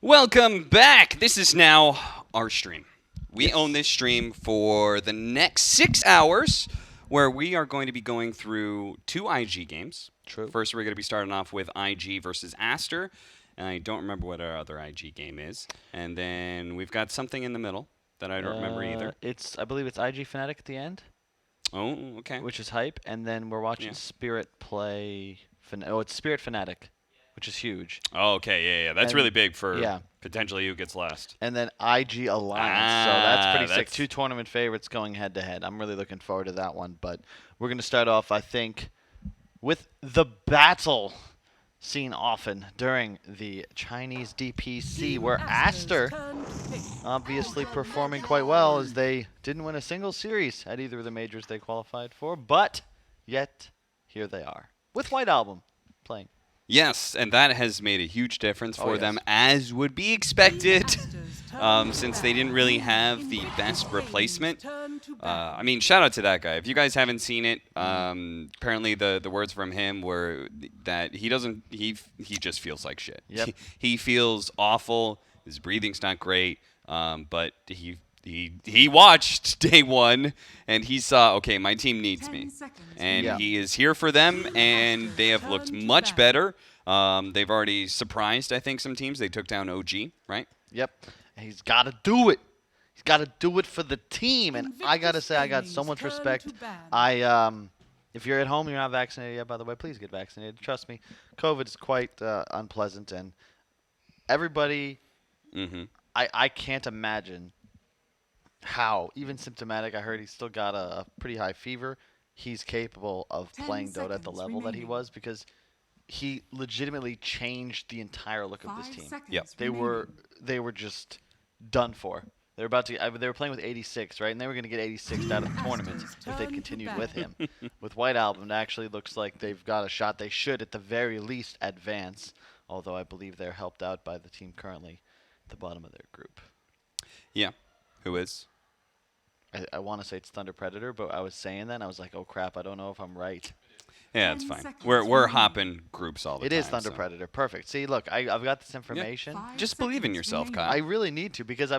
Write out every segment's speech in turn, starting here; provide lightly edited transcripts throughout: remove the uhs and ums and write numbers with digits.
Welcome back. This is now our stream. We own this stream for the next 6 hours, where we are going to be going through 2 IG games. True. First, we're going to be starting off with IG versus Aster. And I don't remember what our other IG game is. And then we've got something in the middle that I don't remember either. I believe it's IG Fnatic at the end, Oh, okay. which is hype, and then we're watching Yeah. Spirit play. It's Spirit Fnatic, which is huge, Oh, okay. Yeah. That's And- really big for yeah. potentially who gets last. and then IG Alliance. So that's pretty sick. That's- 2 tournament favorites going head to head. I'm really looking forward to that one. But we're gonna start off, I think, with the battle seen often during the Chinese DPC, where Aster obviously performing quite well as they didn't win a single series at either of the majors they qualified for, but yet here they are with White Album playing. Yes, and that has made a huge difference for yes. them, as would be expected, since they didn't really have the best replacement. I mean, shout out to that guy. If you guys haven't seen it, apparently the words from him were that he just feels like shit. Yep. He feels awful. His breathing's not great, but he watched day one and he saw, okay, my team needs me. And Yeah. he is here for them, and they have looked much better. They've already surprised, I think, some teams. They took down OG, right? Yep. And he's got to do it. He's got to do it for the team. And I got to say, I got so much respect. If you're at home and you're not vaccinated yet, by the way, please get vaccinated. Trust me, COVID is quite unpleasant. And everybody, I can't imagine how, even symptomatic, I heard he's still got a pretty high fever. He's capable of playing Dota at the level that he was, because he legitimately changed the entire look of this team. Yep. They were just done for. They were playing with 86, right? And they were going to get 86 out of the tournament if they'd continued with him. With White Album, it actually looks like they've got a shot. They should, at the very least, advance. Although I believe they're helped out by the team currently at the bottom of their group. Yeah. Who is? I want to say it's Thunder Predator, but I was saying that, and I was like, oh, crap, I don't know if I'm right. Yeah, it's fine. We're hopping groups all the It time. is Thunder so. Predator. Perfect. See, look, I've got this information. Just believe in yourself, Kyle. I really need to, because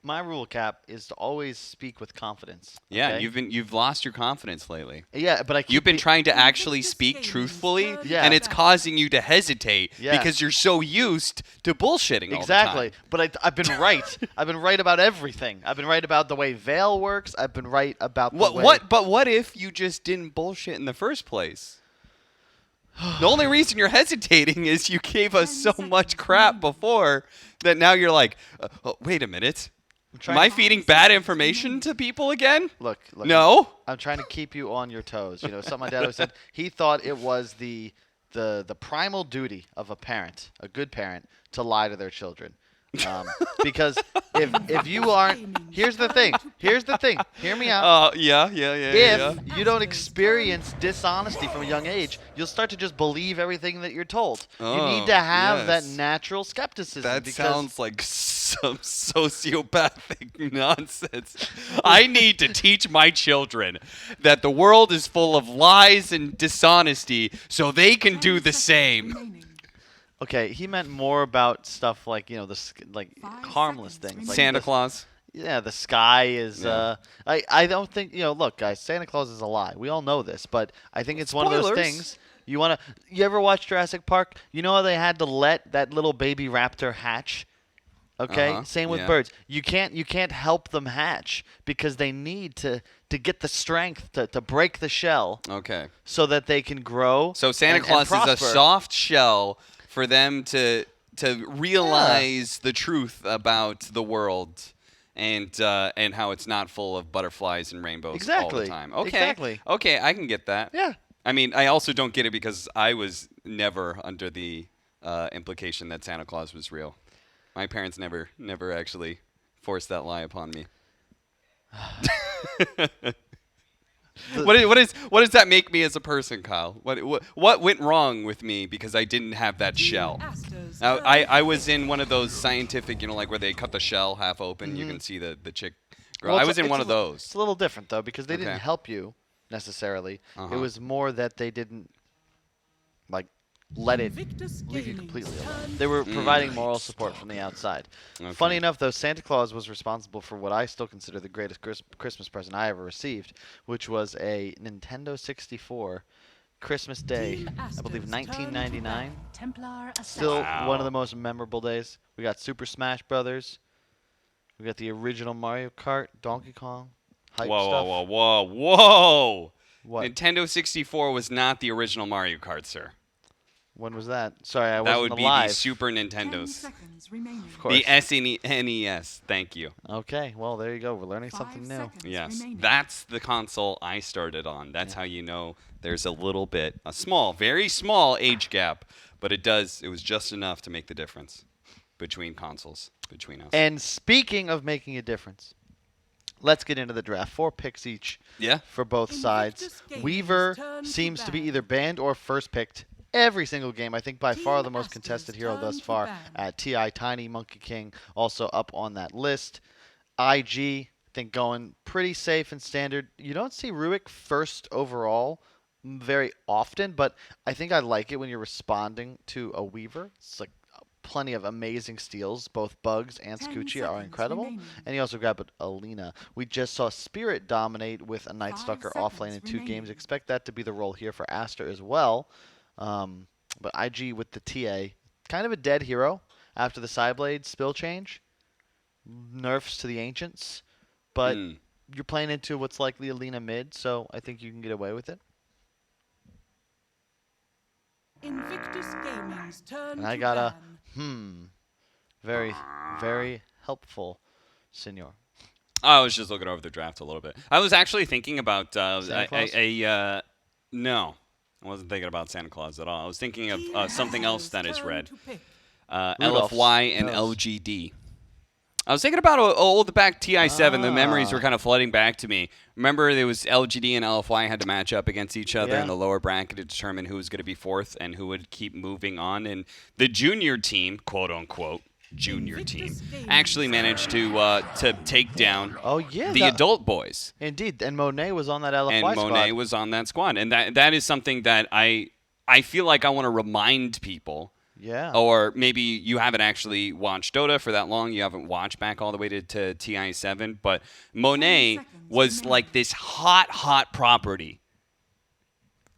my rule cap is to always speak with confidence. Yeah, okay? you've lost your confidence lately. Yeah, but I keep You've been trying to actually speak truthfully, Yeah. and it's causing you to hesitate Yeah. because you're so used to bullshitting Exactly. all the time. But I've been right. I've been right about everything. I've been right about the way Veil works. I've been right about the way... But what if you just didn't bullshit in the first place? The only reason you're hesitating is you gave us so much crap before that now you're like, oh, wait a minute. Am I feeding bad information to people again? Look. No. I'm trying to keep you on your toes. You know, something my dad always said. He thought it was the primal duty of a parent, a good parent, to lie to their children. Because if you aren't, here's the thing. Hear me out. Yeah. If you don't experience dishonesty from a young age, you'll start to just believe everything that you're told. You need to have that yes. natural skepticism. That because sounds like some sociopathic nonsense. I need to teach my children that the world is full of lies and dishonesty so they can do the same. Okay, he meant more about stuff like, you know, harmless things. Like Santa Claus. Yeah, the sky is. Yeah. I don't think, you know. Look, guys, Santa Claus is a lie. We all know this, but I think it's one of those Spoilers. things. You ever watch Jurassic Park? You know how they had to let that little baby raptor hatch. Okay, same with yeah. birds. You can't help them hatch because they need to get the strength to break the shell Okay. so that they can grow. So Santa and Claus is a prosper. soft shell for them to realize the truth about the world and how it's not full of butterflies and rainbows all Exactly. the time. Okay. Exactly. Okay, I can get that. Yeah. I mean, I also don't get it because I was never under the implication that Santa Claus was real. My parents never actually forced that lie upon me. What does that make me as a person, Kyle? What went wrong with me because I didn't have that shell? Now, I was in one of those scientific, like where they cut the shell half open, you can see the chick grow. I was in one of those. It's a little different though because they Okay. didn't help you necessarily. Uh-huh. It was more that they didn't let it leave you completely alone. They were providing moral support from the outside. Okay. Funny enough, though, Santa Claus was responsible for what I still consider the greatest Christmas present I ever received, which was a Nintendo 64 Christmas Day, I believe 1999. Still one of the most memorable days. We got Super Smash Brothers. We got the original Mario Kart, Donkey Kong, hype stuff. Whoa. What? Nintendo 64 was not the original Mario Kart, sir. When was that? Sorry, I That wasn't would be alive. the Super Nintendos. Of course. The SNES. Thank you. Okay, well, there you go. We're learning something new. Yes, that's the console I started on. That's how you know there's a small, very small age gap, but it was just enough to make the difference between consoles, between us. And speaking of making a difference, let's get into the draft. 4 picks each for both sides. Weaver seems to be either banned or first picked every single game. I think by far the most contested hero thus far at TI. Tiny, Monkey King also up on that list. IG, I think going pretty safe and standard. You don't see Ruik first overall very often, but I think I like it when you're responding to a Weaver. It's like plenty of amazing steals. Both Bugs and Scoochie are incredible. And you also grab Alina. We just saw Spirit dominate with a Night Stalker offlane in 2 games. Expect that to be the role here for Aster as well. But IG with the TA, kind of a dead hero after the Psyblade spill change. Nerfs to the Ancients. But you're playing into what's likely Alina mid, so I think you can get away with it. Invictus Gaming's turn and I got a very, very helpful, senor. I was just looking over the draft a little bit. I was actually thinking about no, I wasn't thinking about Santa Claus at all. I was thinking of something else that is red. LFY and LGD. I was thinking about old back TI7. The memories were kind of flooding back to me. Remember, there was LGD and LFY had to match up against each other in the lower bracket to determine who was going to be 4th and who would keep moving on. And the junior team, quote unquote, junior team, actually managed to take down the adult boys. Indeed, and Monet was on that LFY squad. And Monet was on that squad, and that is something that I feel like I want to remind people. Yeah. Or maybe you haven't actually watched Dota for that long. You haven't watched back all the way to TI7. But Monet was like this hot property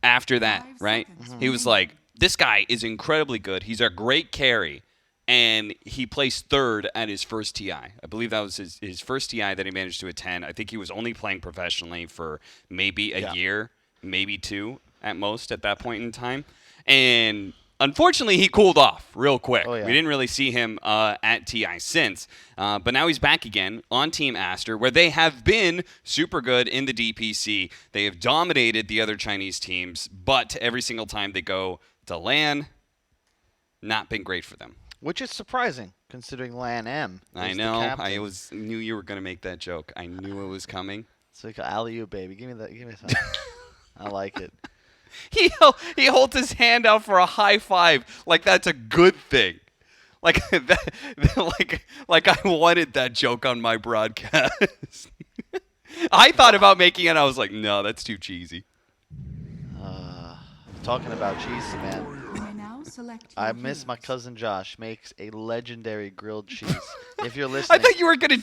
after that, right? He was like, this guy is incredibly good. He's a great carry. And he placed 3rd at his first TI. I believe that was his first TI that he managed to attend. I think he was only playing professionally for maybe a year, maybe 2 at most at that point in time. And unfortunately, he cooled off real quick. We didn't really see him at TI since. But now he's back again on Team Aster, where they have been super good in the DPC. They have dominated the other Chinese teams, but every single time they go to LAN, not been great for them. Which is surprising, considering LAN M. I know. Knew you were going to make that joke. I knew it was coming. It's like alley-oop, baby. Give me that. I like it. He holds his hand out for a high five, like that's a good thing. Like like I wanted that joke on my broadcast. I thought about making it. I was like, no, that's too cheesy. Talking about cheese, man. I miss my cousin Josh makes a legendary grilled cheese. If you're listening, I thought you were gonna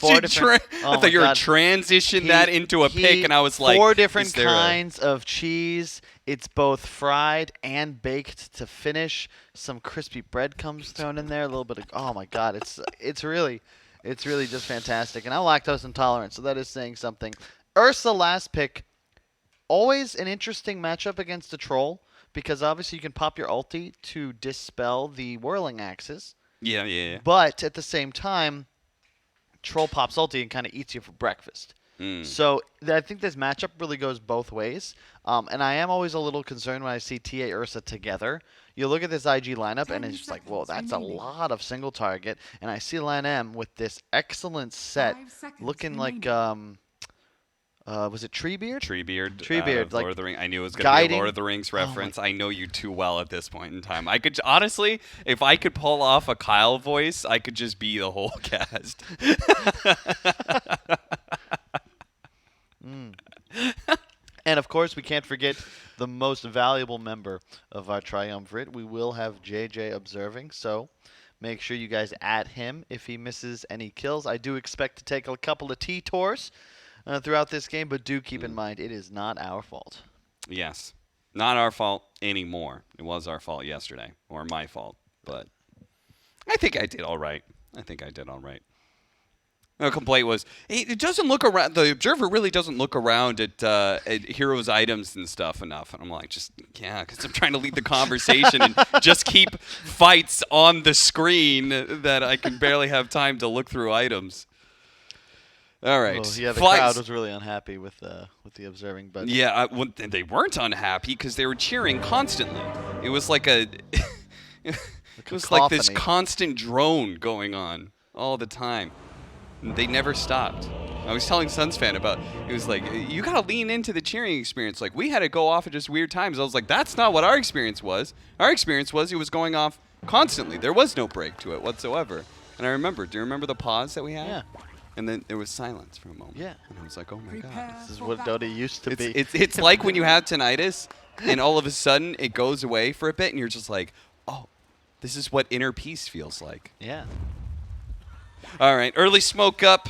transition that into a pick, and I was like, 4 different kinds of cheese. It's both fried and baked to finish. Some crispy breadcrumbs thrown in there. A little bit of oh my god, it's really just fantastic. And I'm lactose intolerant, so that is saying something. Ursa last pick, always an interesting matchup against a troll. Because obviously you can pop your ulti to dispel the whirling axes. Yeah. But at the same time, Troll pops ulti and kind of eats you for breakfast. So I think this matchup really goes both ways. And I am always a little concerned when I see TA Ursa together. You look at this IG lineup and it's just like, whoa, that's a lot of single target. And I see LAN M with this excellent set looking like... was it Treebeard? Treebeard. Like Lord of the Rings. I knew it was going to be a Lord of the Rings reference. I know you too well at this point in time. I could honestly, if I could pull off a Kyle voice, I could just be the whole cast. And of course, we can't forget the most valuable member of our triumvirate. We will have JJ observing, so make sure you guys at him if he misses any kills. I do expect to take a couple of T-tours throughout this game, but do keep in mind it is not our fault. Yes. Not our fault anymore. It was our fault yesterday, or my fault, but I think I did all right. The complaint was it doesn't look around. The observer really doesn't look around at heroes' items and stuff enough. And I'm like, because I'm trying to lead the conversation and just keep fights on the screen that I can barely have time to look through items. All right. Well, yeah, the crowd was really unhappy with the observing, but yeah, they weren't unhappy because they were cheering constantly. It was like it was like this constant drone going on all the time. They never stopped. I was telling Suns fan about it was like, you got to lean into the cheering experience. Like, we had to go off at just weird times. I was like, that's not what our experience was. Our experience was it was going off constantly. There was no break to it whatsoever. And I remember, do you remember the pause that we had? Yeah. And then there was silence for a moment. Yeah. And I was like, oh my God. This is what Dota used to be. It's like when you have tinnitus and all of a sudden it goes away for a bit and you're just like, oh, this is what inner peace feels like. Yeah. All right, early smoke up.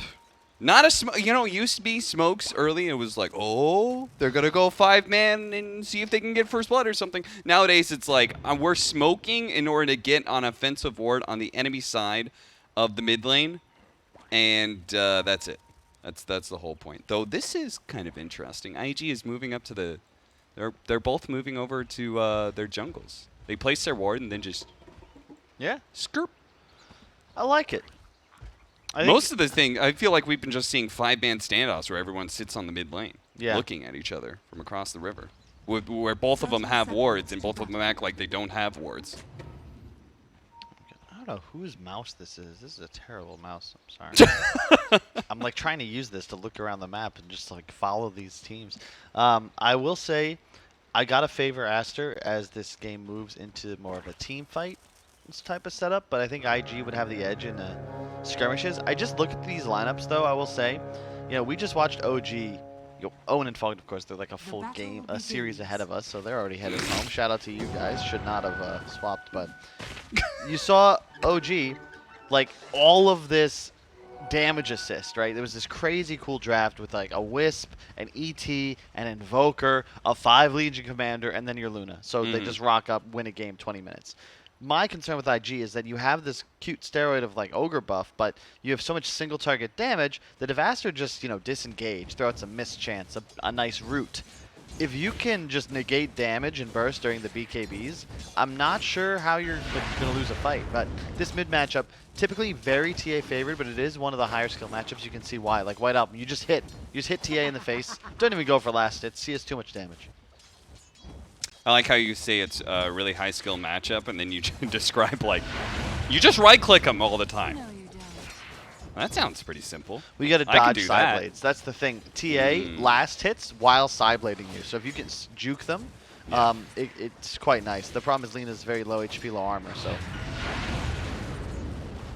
Not a smoke. You know, it used to be smokes early. It was like, oh, they're going to go 5-man and see if they can get first blood or something. Nowadays, it's like we're smoking in order to get on offensive ward on the enemy side of the mid lane. And that's it. That's the whole point. Though this is kind of interesting. IG is moving up to the... They're both moving over to their jungles. They place their ward and then just... Yeah. Skirp. I like it. Most of the thing, I feel like we've been just seeing 5-man standoffs where everyone sits on the mid lane, looking at each other from across the river, where both of them have wards and both of them act like they don't have wards. I don't know whose mouse this is. This is a terrible mouse. I'm sorry. I'm like trying to use this to look around the map and just like follow these teams. I will say, I gotta favor Aster as this game moves into more of a team fight type of setup, but I think IG would have the edge in skirmishes. I just look at these lineups though, I will say, we just watched OG, Owen and Fogg, of course, they're like a full game, a series ahead of us, so they're already headed home. Shout out to you guys. Should not have swapped, but you saw OG, like all of this damage assist, right? There was this crazy cool draft with like a Wisp, an ET, an Invoker, a 5 Legion Commander, and then your Luna. So they just rock up, win a game, 20 minutes. My concern with IG is that you have this cute steroid of like Ogre buff, but you have so much single target damage that if Aster just, disengage, throw out some mischance, a nice root, if you can just negate damage and burst during the BKBs, I'm not sure how you're going to lose a fight. But this mid matchup, typically very TA favored, but it is one of the higher skill matchups. You can see why. Like White Album, you just hit TA in the face. Don't even go for last hit. See, it's too much damage. I like how you say it's a really high skill matchup, and then you describe like you just right click them all the time. No, you don't. That sounds pretty simple. We got to dodge side blades. That's the thing. TA last hits while side blading you. So if you can juke them, it's quite nice. The problem is Lena's very low HP, low armor, so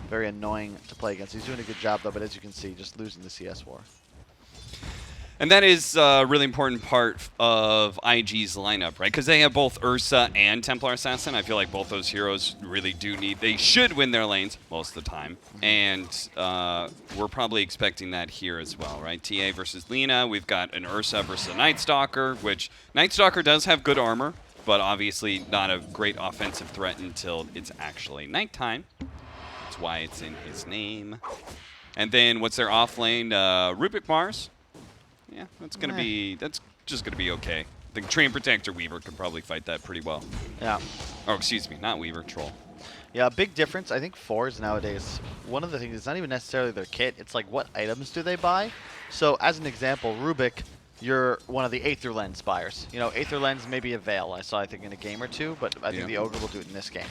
very annoying to play against. He's doing a good job though, but as you can see, just losing the CS war. And that is a really important part of IG's lineup, right? Because they have both Ursa and Templar Assassin. I feel like both those heroes really they should win their lanes most of the time. And we're probably expecting that here as well, right? TA versus Lina. We've got an Ursa versus a Night Stalker, which Night Stalker does have good armor, but obviously not a great offensive threat until it's actually nighttime. That's why it's in his name. And then what's their off lane? Rubik Mars. Yeah, that's just gonna be okay. The Train Protector Weaver can probably fight that pretty well. Yeah. Oh, excuse me, not Weaver, Troll. Yeah, a big difference. I think fours nowadays, one of the things, it's not even necessarily their kit, it's like what items do they buy? So as an example, Rubik, you're one of the Aether Lens buyers. Aether Lens may be a Veil, I think in a game or two, but I think the Ogre will do it in this game.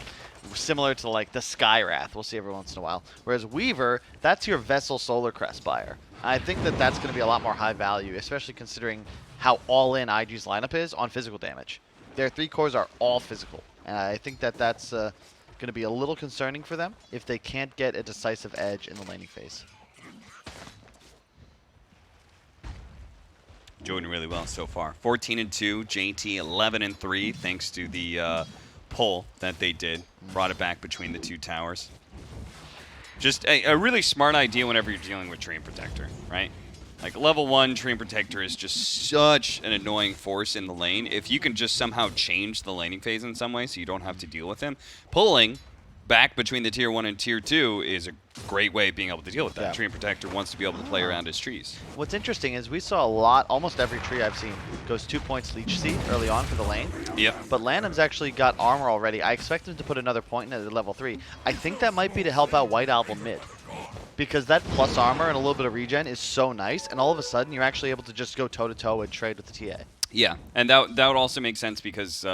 Similar to like the Skywrath, we'll see every once in a while. Whereas Weaver, that's your Vessel Solar Crest buyer. I think that's going to be a lot more high value, especially considering how all-in IG's lineup is on physical damage. Their 3 cores are all physical, and I think that's going to be a little concerning for them if they can't get a decisive edge in the laning phase. Doing really well so far. 14-2, JT 11-3, thanks to the pull that they did. Brought it back between the two towers. Just a really smart idea whenever you're dealing with Treant Protector, right? Like, level 1 Treant Protector is just such an annoying force in the lane. If you can just somehow change the laning phase in some way so you don't have to deal with him, pulling back between the tier 1 and tier 2 is a great way of being able to deal with that. Yeah. Treant Protector wants to be able to play around his trees. What's interesting is we saw a lot, almost every tree I've seen goes 2 points Leech Seed early on for the lane. Yep. But Lanham's actually got armor already. I expect him to put another point in at level 3. I think that might be to help out White Album mid. Because that plus armor and a little bit of regen is so nice, and all of a sudden you're actually able to just go toe-to-toe and trade with the TA. Yeah, and that would also make sense because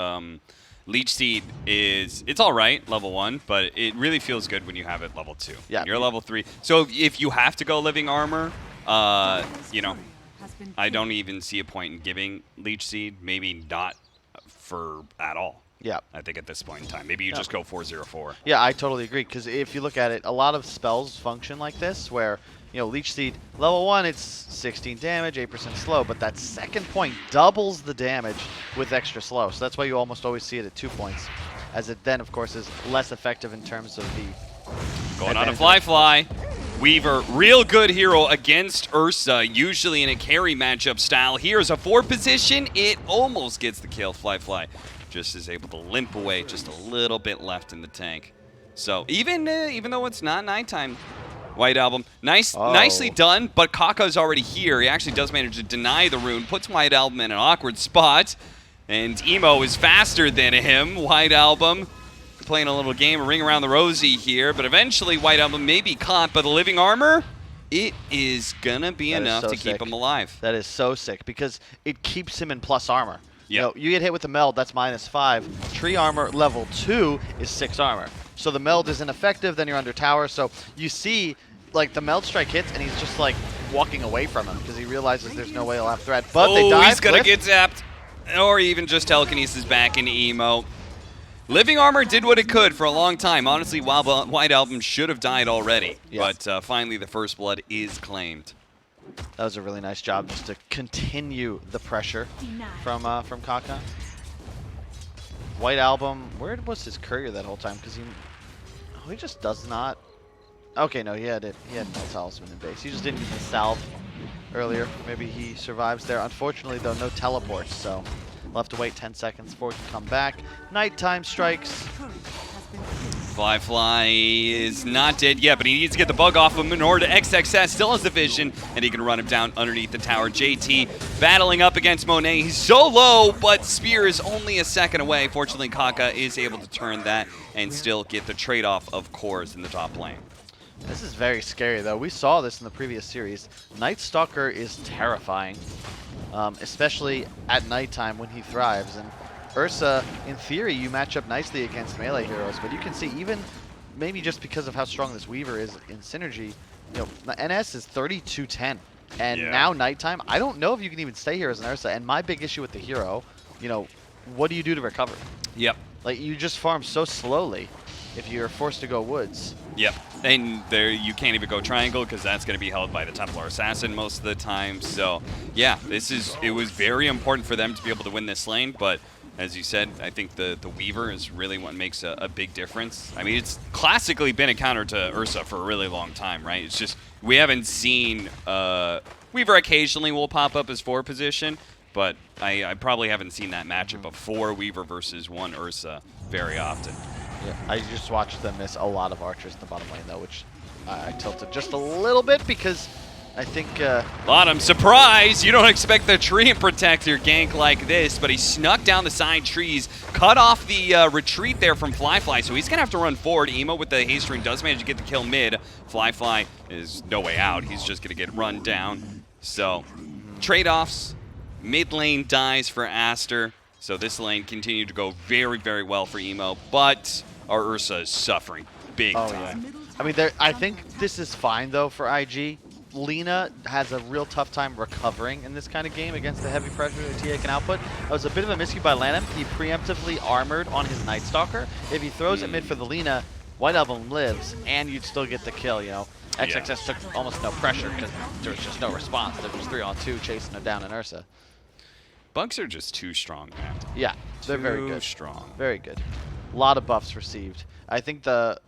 Leech Seed it's all right, level 1, but it really feels good when you have it level 2. Yeah. You're level 3. So if you have to go living armor, you know, I don't even see a point in giving Leech Seed, maybe not for at all. Yeah. I think at this point in time. Maybe you just go 404. Yeah, I totally agree, because if you look at it, a lot of spells function like this, where, you know, Leech Seed, level 1, it's 16 damage, 8% slow, but that second point doubles the damage with extra slow. So that's why you almost always see it at 2 points, as it then, of course, is less effective in terms of the... Going on a fly. Weaver, real good hero against Ursa, usually in a carry matchup style. Here's a 4 position. It almost gets the kill. Fly. Just is able to limp away, just a little bit left in the tank. So even though it's not nighttime, White Album, nicely done, but Kaka's already here. He actually does manage to deny the rune, puts White Album in an awkward spot, and Emo is faster than him. White Album playing a little game, a ring around the rosy here, but eventually White Album may be caught by the living armor. It is gonna be enough to keep him alive. That is so sick, because it keeps him in plus armor. Yep. You know, you get hit with the meld, that's -5. Tree armor level 2 is 6 armor. So the meld isn't effective, then you're under tower. So you see, like, the meld strike hits, and he's just, like, walking away from him because he realizes there's no way he'll have threat. But they dive. He's gonna get zapped. Or even just telekinesis back into Emo. Living armor did what it could for a long time. Honestly, White Album should have died already. Yes. But finally, the first blood is claimed. That was a really nice job just to continue the pressure from Kaka. White Album, where was his courier that whole time? Because he just does not. Okay, no, he had no talisman in base. He just didn't use the salve earlier. Maybe he survives there. Unfortunately, though, no teleports, so we'll have to wait 10 seconds before he can come back. Nighttime strikes. Fly is not dead yet, but he needs to get the bug off him in order to XXS. Still has the vision, and he can run him down underneath the tower. JT battling up against Monet. He's so low, but Spear is only a second away. Fortunately, Kaka is able to turn that and still get the trade-off of cores in the top lane. This is very scary, though. We saw this in the previous series. Night Stalker is terrifying, especially at nighttime when he thrives. And Ursa, in theory, you match up nicely against melee heroes, but you can see even maybe just because of how strong this Weaver is in synergy, you know, NS is 32-10. And now nighttime, I don't know if you can even stay here as an Ursa. And my big issue with the hero, you know, what do you do to recover? Yep. Like, you just farm so slowly if you're forced to go woods. Yep, and there you can't even go triangle because that's going to be held by the Templar Assassin most of the time. So, yeah, it was very important for them to be able to win this lane, but as you said, I think the Weaver is really what makes a big difference. I mean, it's classically been a counter to Ursa for a really long time, right? It's just we haven't seen Weaver occasionally will pop up as 4 position, but I probably haven't seen that matchup of 4 Weaver versus 1 Ursa very often. Yeah, I just watched them miss a lot of archers in the bottom lane, though, which I tilted just a little bit because I think... Bottom, surprise! You don't expect the Treant Protector gank like this, but he snuck down the side trees, cut off the retreat there from Fly, so he's going to have to run forward. Emo with the haste rune does manage to get the kill mid. Fly is no way out. He's just going to get run down. So, trade-offs. Mid lane dies for Aster. So this lane continued to go very, very well for Emo, but our Ursa is suffering big time. Yeah. I mean, I think this is fine, though, for IG. Lina has a real tough time recovering in this kind of game against the heavy pressure that TA can output. That was a bit of a miscue by Lanham. He preemptively armored on his Night Stalker. If he throws it mid for the Lina, White Album lives, and you'd still get the kill, you know. XXS took almost no pressure because there was just no response. There was 3-on-2 chasing it down in Ursa. Bugs are just too strong, man. Yeah, they're very good. Too strong. Very good. A lot of buffs received. I think that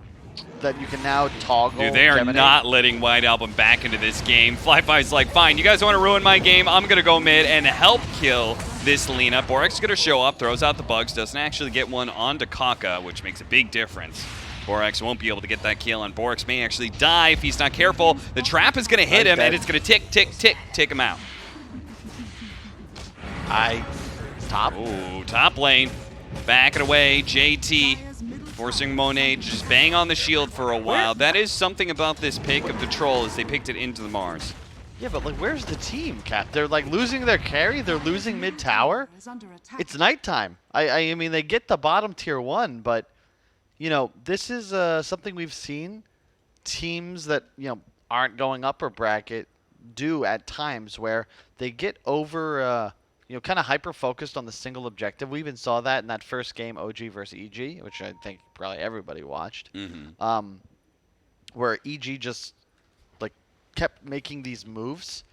you can now toggle. Dude, they are Gemini. not letting White Album back into this game. FlyFi's like, fine, you guys want to ruin my game? I'm going to go mid and help kill this Lina. Borax is going to show up, throws out the bugs, doesn't actually get one onto Kaka, which makes a big difference. Borax won't be able to get that kill, and Borax may actually die if he's not careful. The trap is going to hit him, and it's going to tick, tick, tick, tick him out. Top. Ooh, top lane. Backing away, JT. Forcing Monet to just bang on the shield for a while. That is something about this pick of the Troll, is they picked it into the Mars. Yeah, but like, where's the team, Cap? They're like losing their carry. They're losing mid tower. It's nighttime. I mean, they get the bottom tier 1, but you know, this is something we've seen teams that, you know, aren't going upper bracket do at times, where they get over, you know, kind of hyper-focused on the single objective. We even saw that in that first game, OG versus EG, which I think probably everybody watched, where EG just, like, kept making these moves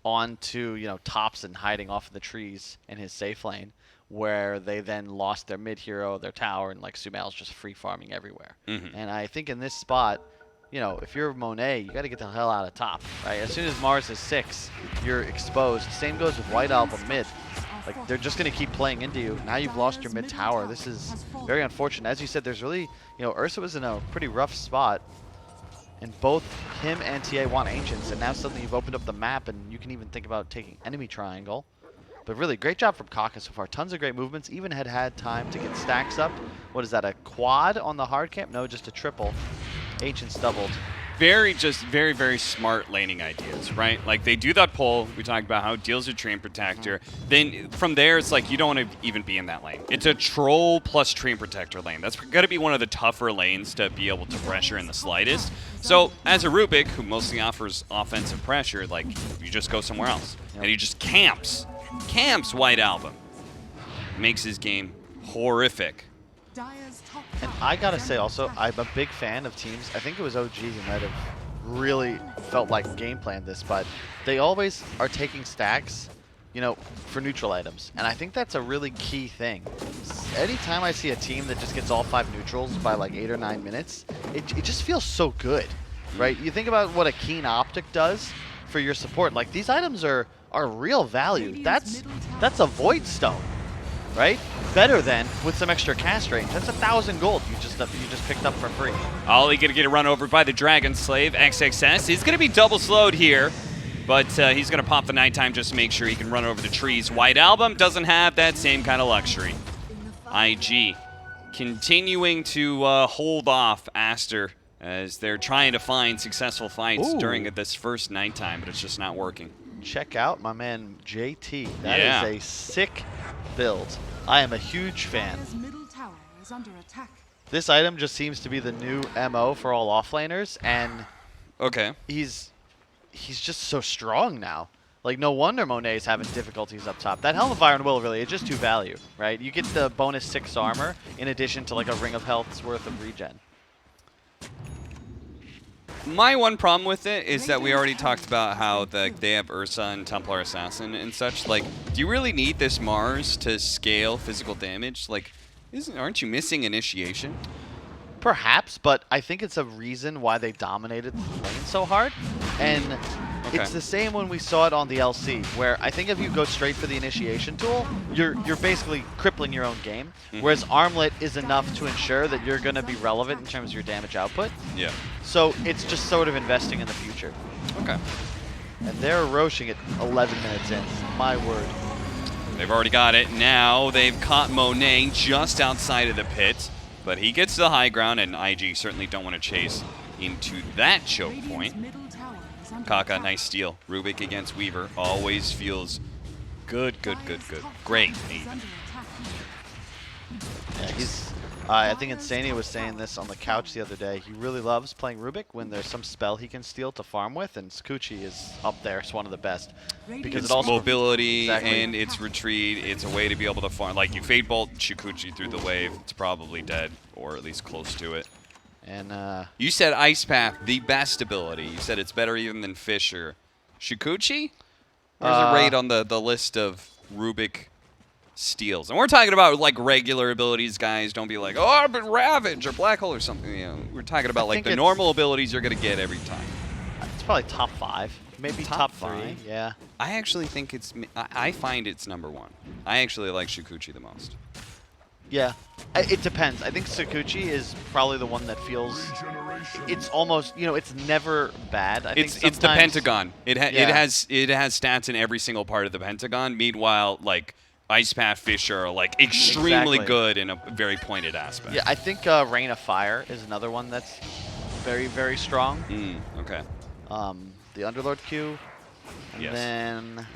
onto, you know, tops and hiding off of the trees in his safe lane, where they then lost their mid hero, their tower, and like Sumail's just free farming everywhere. And I think in this spot, you know, if you're Monet, you got to get the hell out of top, right? As soon as Mars is 6, you're exposed. Same goes with White Album mid. Like, they're just going to keep playing into you. Now you've lost your mid tower. This is very unfortunate. As you said, there's really, you know, Ursa was in a pretty rough spot, and both him and TA want Ancients, and now suddenly you've opened up the map, and you can even think about taking enemy triangle. But really, great job from Kaka so far. Tons of great movements. Even had time to get stacks up. What is that, a quad on the hard camp? No, just a triple. Ancients doubled. Very very smart laning ideas, right? Like, they do that pull. We talked about how it deals a Train Protector. Then from there, it's like you don't want to even be in that lane. It's a Troll plus Train Protector lane. That's got to be one of the tougher lanes to be able to pressure in the slightest. So as a Rubik, who mostly offers offensive pressure, like, you just go somewhere else. And he just camps White Album. Makes his game horrific. And I gotta say also, I'm a big fan of teams. I think it was OG who might have really felt like game planned this, but they always are taking stacks, you know, for neutral items. And I think that's a really key thing. Anytime I see a team that just gets all 5 neutrals by like 8 or 9 minutes, it just feels so good, right? You think about what a Keen Optic does for your support. Like, these items are real value. That's a Void Stone, right? Better than with some extra cast range. That's 1,000 gold you just picked up for free. Ollie gonna get run over by the Dragon Slave. XXS is gonna be double slowed here, but he's gonna pop the nighttime just to make sure he can run over the trees. White Album doesn't have that same kind of luxury. IG continuing to hold off Aster as they're trying to find successful fights during this first nighttime, but it's just not working. Check out my man JT. That is a sick build. I am a huge fan. This item just seems to be the new MO for all offlaners, and he's just so strong now. Like, no wonder Monet's having difficulties up top. That Helm of Iron Will really is just 2 value, right? You get the bonus 6 armor in addition to like a Ring of Health's worth of regen. My one problem with it is that we already talked about how they have Ursa and Templar Assassin and such. Like, do you really need this Mars to scale physical damage? Like, aren't you missing initiation? Perhaps, but I think it's a reason why they dominated the lane so hard. And it's the same when we saw it on the LC, where I think if you go straight for the initiation tool, you're basically crippling your own game. Whereas Armlet is enough to ensure that you're going to be relevant in terms of your damage output. Yeah. So it's just sort of investing in the future. Okay. And they're roaching it 11 minutes in. My word. They've already got it. Now they've caught Monet just outside of the pit, but he gets to the high ground, and IG certainly don't want to chase into that choke point. Kaka, nice steal. Rubik against Weaver always feels good. Great. Yeah, he's. I think Insania was saying this on the couch the other day. He really loves playing Rubik when there's some spell he can steal to farm with, and Scucci is up there. It's one of the best. Because it's it also mobility and it's retreat. It's a way to be able to farm. Like, you Fade Bolt Shukuchi through the wave, it's probably dead, or at least close to it. And You said Ice Path, the best ability. You said it's better even than Fisher. Shukuchi? Where's it rate on the list of Rubik steals? And we're talking about like regular abilities, guys. Don't be like, oh, but Ravage or Black Hole or something. You know, we're talking about like the normal abilities you're gonna get every time. it's probably top 5, maybe top 3. 5? Yeah. I actually think it's. I find it's number 1. I actually like Shukuchi the most. Yeah, it depends. I think Sakuchi is probably the one that feels. It's almost, it's never bad. It's the Pentagon. It has stats in every single part of the Pentagon. Meanwhile, like Ice Path Fisher are like extremely good in a very pointed aspect. Yeah, I think Rain of Fire is another one that's very, very strong. Okay. The Underlord Q, and then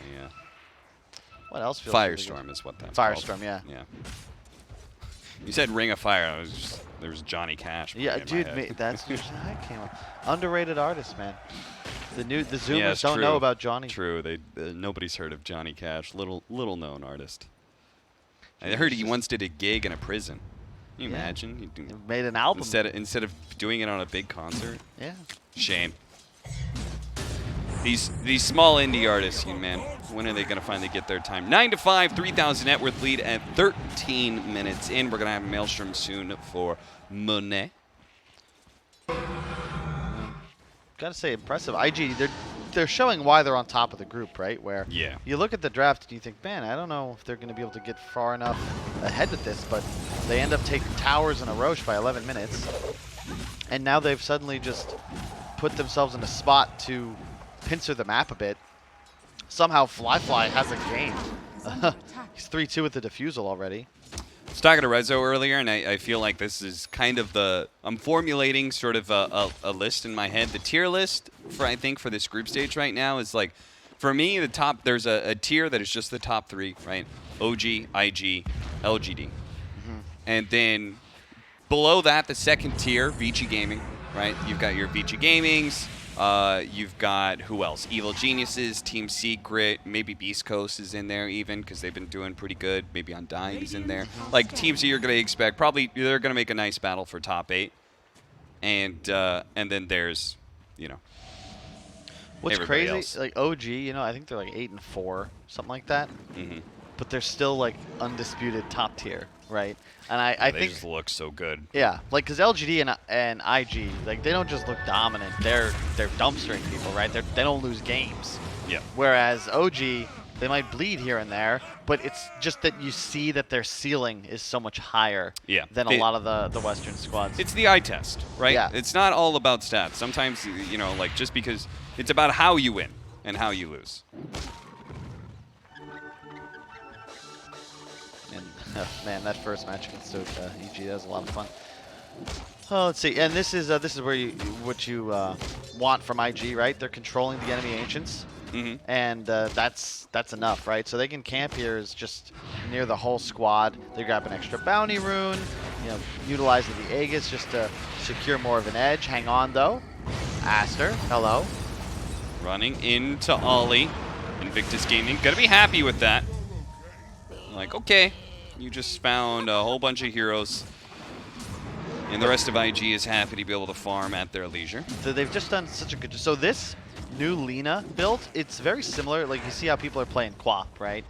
what else feels Firestorm is what that's Firestorm, called. yeah. Yeah. You said Ring of Fire. There was Johnny Cash. Yeah, dude, that's I came up. Underrated artist, man. The Zoomers don't know about Johnny. True, nobody's heard of Johnny Cash. Little known artist. I heard he once did a gig in a prison. Can you imagine? He made an album instead of doing it on a big concert. Yeah. Shame. These small indie artists, man, when are they going to finally get their time? 9-5, 3,000 net worth lead at 13 minutes in. We're going to have Maelstrom soon for Monet. Gotta say, impressive. IG, they're showing why they're on top of the group, right? Where you look at the draft and you think, man, I don't know if they're going to be able to get far enough ahead with this, but they end up taking towers and a Roche by 11 minutes. And now they've suddenly just put themselves in a spot to pincer the map a bit. Somehow Fly hasn't gained. He's 3-2 with the defusal already. I was talking to Rezo earlier, and I feel like this is kind of I'm formulating sort of a list in my head. The tier list I think for this group stage right now is like, for me, there's a tier that is just the top 3, right? OG, IG, LGD. And then below that, the second tier, Vici Gaming, right? You've got your Vici Gamings. You've got, who else? Evil Geniuses, Team Secret, maybe Beast Coast is in there even because they've been doing pretty good. Maybe Undying's in there. Like teams that you're going to expect. Probably they're going to make a nice battle for top 8. And then there's, what's everybody crazy, else. like OG, I think they're like 8-4, something like that. But they're still like undisputed top tier, right? And I they think just look so good. Yeah, like because LGD and IG, like they don't just look dominant. They're dumpstering people, right? They don't lose games. Yeah. Whereas OG, they might bleed here and there, but it's just that you see that their ceiling is so much higher than a lot of the Western squads. It's the eye test, right? Yeah. It's not all about stats. Sometimes, like just because it's about how you win and how you lose. And man, that first match against EG, that was a lot of fun. Oh, let's see. And this is where what you want from IG, right? They're controlling the enemy ancients. And that's enough, right? So they can camp here is just near the whole squad. They grab an extra bounty rune, utilizing the Aegis just to secure more of an edge. Hang on though. Aster, hello. Running into Ollie. Invictus Gaming. Gonna be happy with that. Like, okay, you just found a whole bunch of heroes. And the rest of IG is happy to be able to farm at their leisure. So they've just done such a good job. So this new Lina build, it's very similar. Like, you see how people are playing Quap, right?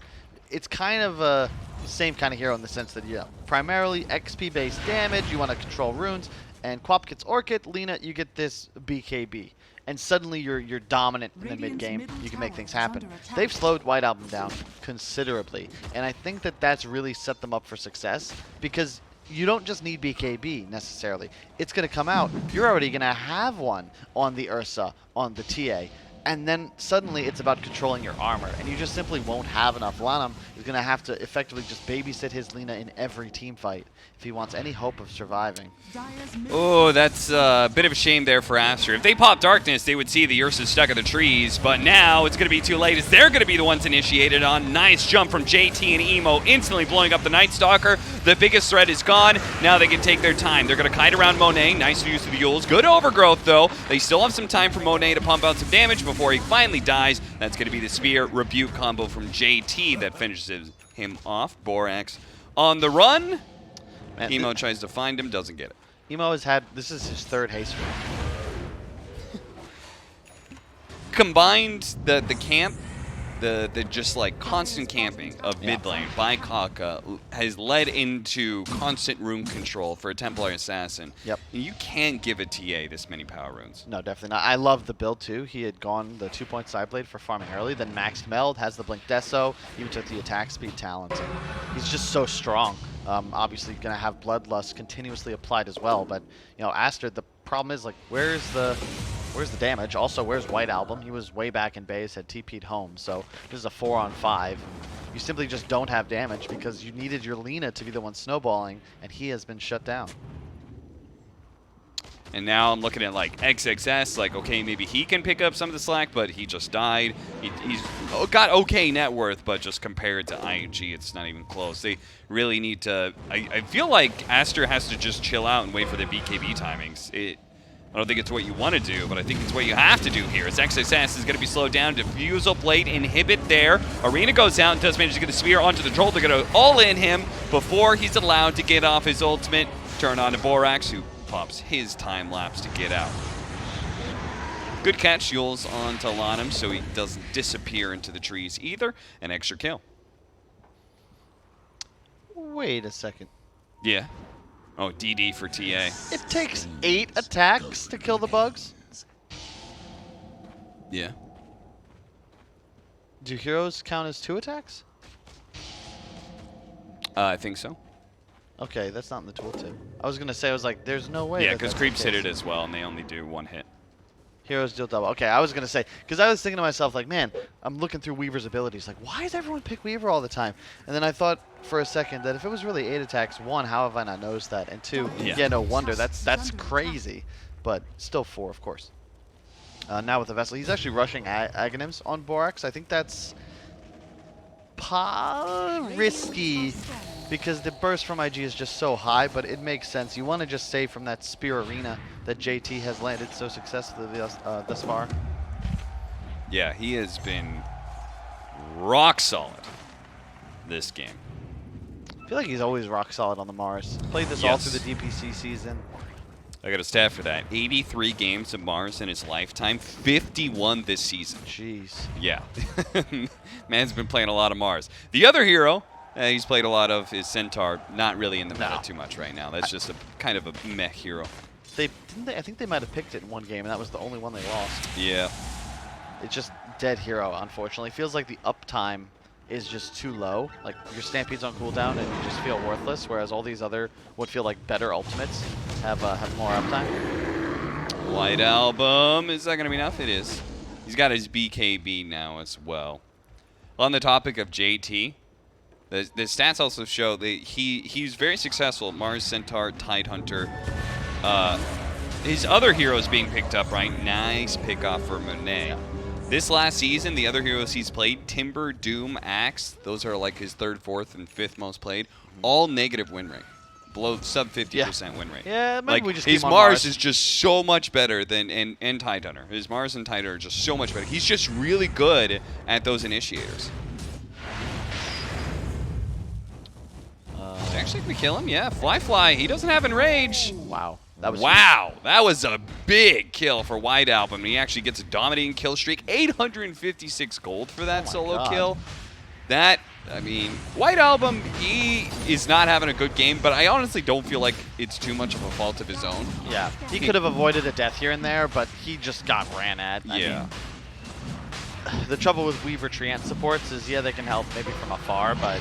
It's kind of a same kind of hero in the sense that, primarily XP-based damage, you want to control runes, and Quap gets Orchid, Lina, you get this BKB. And suddenly you're dominant in the mid-game. You can make things happen. They've slowed White Album down considerably. And I think that that's really set them up for success because you don't just need BKB necessarily. It's going to come out. You're already going to have one on the Ursa, on the TA. And then suddenly it's about controlling your armor. And you just simply won't have enough. Lanham is going to have to effectively just babysit his Lina in every team fight if he wants any hope of surviving. Oh, that's a bit of a shame there for Aster. If they pop Darkness, they would see the Ursa stuck in the trees. But now it's going to be too late as they're going to be the ones initiated on. Nice jump from JT and Emo, instantly blowing up the Night Stalker. The biggest threat is gone. Now they can take their time. They're going to kite around Monet. Nice use of the Yules. Good overgrowth, though. They still have some time for Monet to pump out some damage before he finally dies. That's going to be the Spear Rebuke combo from JT that finishes him off. Borax on the run. Emo tries to find him, doesn't get it. Emo has had, this is his 3rd haste streak. Combined the camp, the just like constant camping of mid lane by Kaka has led into constant room control for a Templar Assassin. Yep. You can't give a TA this many power runes. No, definitely not. I love the build too. He had gone the 2-point side blade for farming early, then maxed meld, has the blink deso, even took the attack speed talent. And he's just so strong. Obviously gonna have bloodlust continuously applied as well, but you know, Aster, the problem is like where's the damage? Also, where's White Album? He was way back in base, had TP'd home, so this is a 4-on-5. You simply just don't have damage because you needed your Lina to be the one snowballing, and he has been shut down. And now I'm looking at like XXS, like, okay, maybe he can pick up some of the slack, but he just died. He's got okay net worth, but just compared to IG, it's not even close. They really need to, I feel like Aster has to just chill out and wait for the BKB timings. I don't think it's what you want to do, but I think it's what you have to do here. As XXS is going to be slowed down. Diffusal Blade inhibit there. Arena goes out and does manage to get a spear onto the troll. They're going to all-in him before he's allowed to get off his ultimate. Turn on to Borax, who pops his time lapse to get out. Good catch, Yules on to Lanham, so he doesn't disappear into the trees either. An extra kill. Wait a second. Yeah. Oh, DD for TA. It takes 8 attacks to kill the bugs? Yeah. Do heroes count as 2 attacks? I think so. Okay, that's not in the tooltip. I was gonna say, I was like, there's no way. Yeah, because creeps hit it as well, and they only do 1 hit. Heroes deal double. Okay, I was gonna say, because I was thinking to myself, like, man, I'm looking through Weaver's abilities, like, why does everyone pick Weaver all the time? And then I thought for a second that if it was really 8 attacks, 1, how have I not noticed that? And 2, yeah, no wonder. That's crazy. But still 4, of course. Now with the Vessel, he's actually rushing Aghanims on Borax. I think that's risky because the burst from IG is just so high, but it makes sense. You want to just save from that Spear Arena that JT has landed so successfully thus far. Yeah, he has been rock solid this game. I feel like he's always rock solid on the Mars. Played this all through the DPC season. I got a stat for that. 83 games of Mars in his lifetime, 51 this season. Jeez. Yeah. Man's been playing a lot of Mars. The other hero he's played a lot of is Centaur. Not really in the meta too much right now. That's just a kind of a meh hero. I think they might have picked it in one game, and that was the only one they lost. Yeah. It's just dead hero, unfortunately. Feels like the uptime is just too low. Like, your Stampede's on cooldown, and you just feel worthless, whereas all these other would feel like better ultimates have more uptime. White Album. Is that going to be enough? It is. He's got his BKB now as well. On the topic of JT, the stats also show that he's very successful at Mars, Centaur, Tidehunter. His other heroes being picked up, right? Nice pick off for Monet. Yeah. This last season, the other heroes he's played, Timber, Doom, Axe, those are like his 3rd, 4th, and 5th most played. All negative win rate. Below sub 50% win rate. Yeah, maybe like, we just his keep on Mars is just so much better than and Tidehunter. His Mars and Tidehunter are just so much better. He's just really good at those initiators. Actually, can we kill him? Yeah, Fly. He doesn't have Enrage. Wow. That was a big kill for White Album. He actually gets a dominating kill streak. 856 gold for that solo kill. That, I mean, White Album, he is not having a good game, but I honestly don't feel like it's too much of a fault of his own. Yeah, he could have avoided a death here and there, but he just got ran at. I mean, the trouble with Weaver Treant supports is, yeah, they can help maybe from afar, but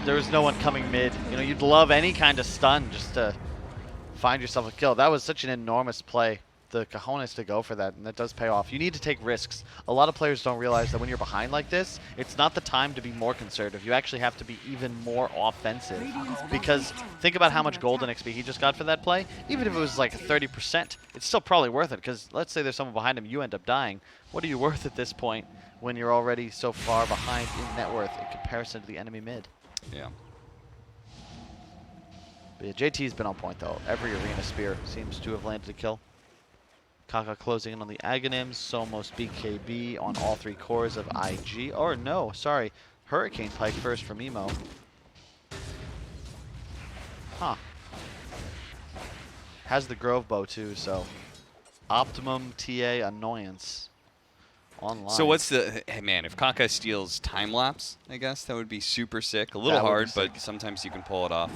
there's no one coming mid. You know, you'd love any kind of stun just to find yourself a kill. That was such an enormous play. The cojones to go for that, and that does pay off. You need to take risks. A lot of players don't realize that when you're behind like this, it's not the time to be more conservative. You actually have to be even more offensive. Because think about how much golden XP he just got for that play. Even if it was like 30%, it's still probably worth it. Because let's say there's someone behind him, you end up dying. What are you worth at this point when you're already so far behind in net worth in comparison to the enemy mid? Yeah. But yeah, JT's been on point though. Every arena spear seems to have landed a kill. Kaka closing in on the Aghanims, Somos BKB on all 3 cores of IG. Or no, sorry, Hurricane Pike first from Emo. Huh. Has the Grove Bow too, so optimum TA annoyance online. So what's the hey man? If Kaka steals time lapse, I guess that would be super sick. A little That would be hard, sick. but sometimes you can pull it off.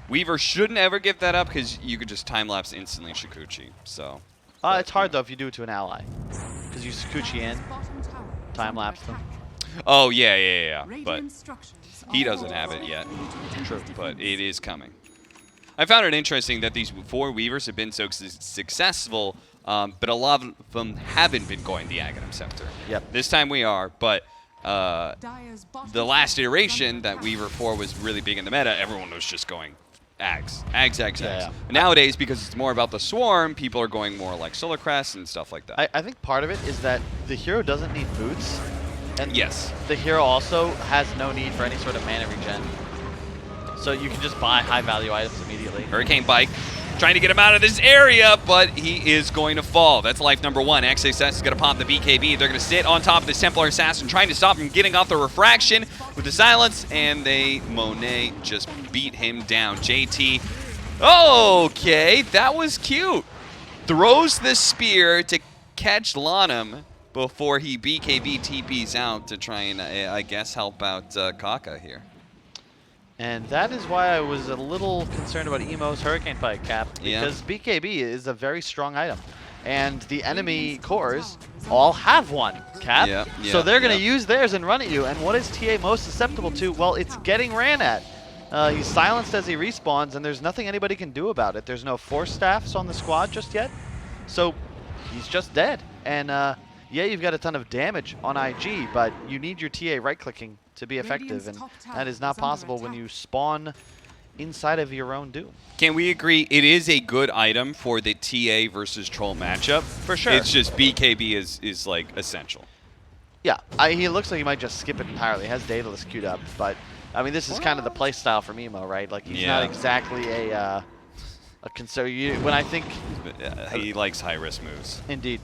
Weaver shouldn't ever give that up because you could just time lapse instantly Shikuchi. So. It's hard though if you do it to an ally, because you Sakuchi in, time lapse them. Oh yeah. But Radiant structures he are doesn't have it yet. True. But it is coming. I found it interesting that these 4 Weavers have been so successful, but a lot of them haven't been going the Aghanim Scepter. Yep. This time we are, but Dire's bottom the last tower iteration is that under Weaver attack. 4 was really big in the meta, everyone was just going Ags. Yeah. Nowadays, because it's more about the Swarm, people are going more like Solar Crest and stuff like that. I think part of it is that the hero doesn't need boots, and Yes. the hero also has no need for any sort of mana regen. So you can just buy high value items immediately. Hurricane Bike trying to get him out of this area, but he is going to fall. That's life number 1. XSS is going to pop the BKB. They're going to sit on top of this Templar Assassin, trying to stop him getting off the refraction with the silence, and Monet just beat him down. JT, okay, that was cute. Throws the spear to catch Lanham before he BKB TPs out to try and, I guess, help out Kaka here. And that is why I was a little concerned about Emo's Hurricane Pike, Cap, because BKB is a very strong item. And the enemy cores all have one, Cap. So they're going to use theirs and run at you. And what is TA most susceptible to? Well, it's getting ran at. He's silenced as he respawns, and there's nothing anybody can do about it. There's no Force Staffs on the squad just yet. So he's just dead. And yeah, you've got a ton of damage on IG, but you need your TA right-clicking to be effective, and that is not possible when you spawn inside of your own Doom. Can we agree it is a good item for the TA versus Troll matchup? For sure. It's just BKB is like essential. Yeah, he looks like he might just skip it entirely. He has Daedalus queued up, but I mean, this is kind of the play style from Emo, right? Like, he's not exactly a concern. When I think He likes high-risk moves. indeed.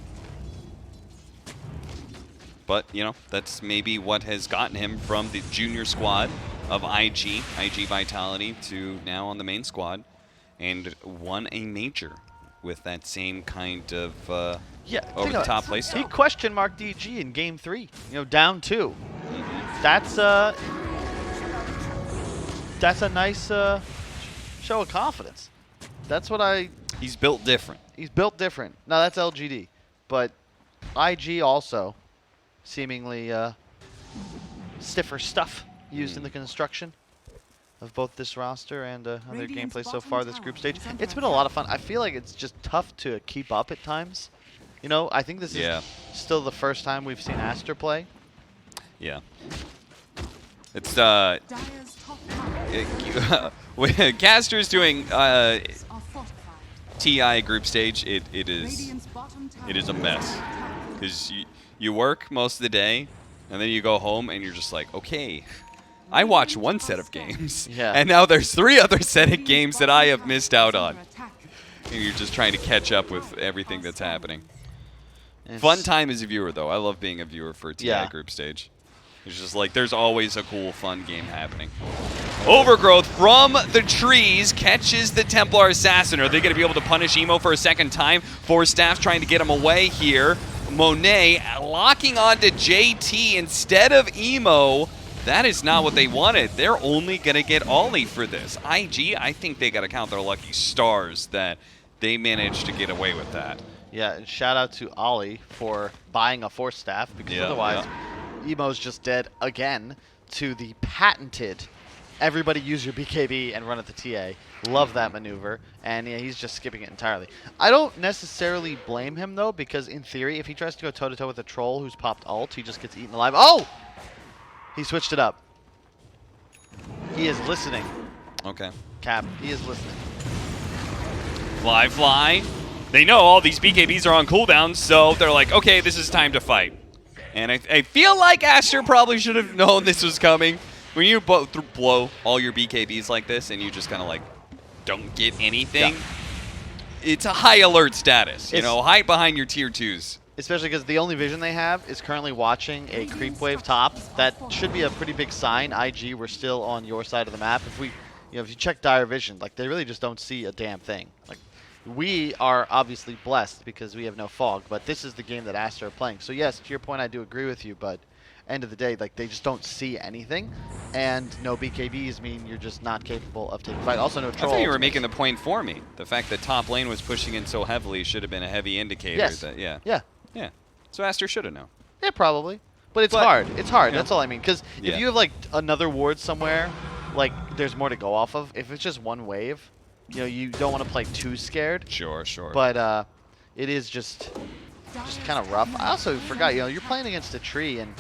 But, you know, that's maybe what has gotten him from the junior squad of IG Vitality, to now on the main squad, and won a major with that same kind of over-the-top playstyle. He question marked DG in Game 3, down 2. That's a nice show of confidence. That's what He's built different. He's built different. Now that's LGD, but IG also seemingly stiffer stuff used in the construction of both this roster and other gameplay so far this group stage. It's been a lot of fun. I feel like it's just tough to keep up at times. I think this is still the first time we've seen Aster play. Yeah. It's Dire's top tower Caster's doing are fortified. TI group stage. It is Radiant's bottom tower it is a mess is under attack. because you work most of the day, and then you go home and you're just like, okay, I watched one set of games, and now there's 3 other set of games that I have missed out on. And you're just trying to catch up with everything that's happening. Fun time as a viewer, though. I love being a viewer for TI group stage. It's just like there's always a cool, fun game happening. Overgrowth from the trees catches the Templar Assassin. Are they going to be able to punish Emo for a second time? Force Staff's trying to get him away here. Monet locking onto JT instead of Emo. That is not what they wanted. They're only going to get Ollie for this. IG, I think they got to count their lucky stars that they managed to get away with that. Yeah, and shout out to Ollie for buying a Force Staff, because otherwise Emo's just dead again to the patented everybody use your BKB and run at the TA. Love that maneuver. And yeah, he's just skipping it entirely. I don't necessarily blame him, though, because in theory, if he tries to go toe-to-toe with a troll who's popped ult, he just gets eaten alive. Oh! He switched it up. He is listening. Okay. Cap, he is listening. Fly. They know all these BKBs are on cooldown, so they're like, okay, this is time to fight. And I feel like Aster probably should have known this was coming. When you blow all your BKBs like this and you just kind of like don't get anything, it's a high alert status. Hide behind your tier 2s. Especially because the only vision they have is currently watching a creep wave top. That should be a pretty big sign. IG, we're still on your side of the map. You know, if you check Dire Vision, like they really just don't see a damn thing. Like we are obviously blessed because we have no fog, but this is the game that Aster are playing. So yes, to your point, I do agree with you, but end of the day, like they just don't see anything, and no BKBs mean you're just not capable of taking fight. Also, no troll. I thought you were making the point for me. The fact that top lane was pushing in so heavily should have been a heavy indicator. Yes. That, yeah. Yeah. Yeah. So Aster should have known. Yeah, probably. But it's hard. It's hard. Yeah. That's all I mean. Because Yeah. if you have like another ward somewhere, like there's more to go off of. If it's just one wave, you know, you don't want to play too scared. Sure, sure. But it is just kind of rough. I also forgot, you know, you're playing against a tree, and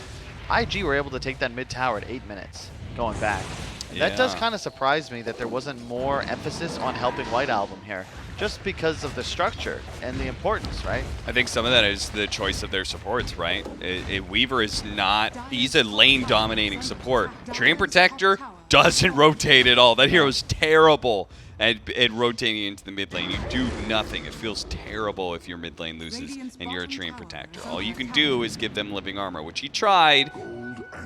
IG were able to take that mid tower at 8 minutes going back. And that does Yeah. kind of surprise me that there wasn't more emphasis on helping White Album here, just because of the structure and the importance, right? I think some of that is the choice of their supports, right? Weaver is not, he's a lane dominating support. Dream Protector doesn't rotate at all. That hero is terrible at rotating into the mid lane. You do nothing. It feels terrible if your mid lane loses and you're a Dream Protector. All you can do is give them living armor, which he tried.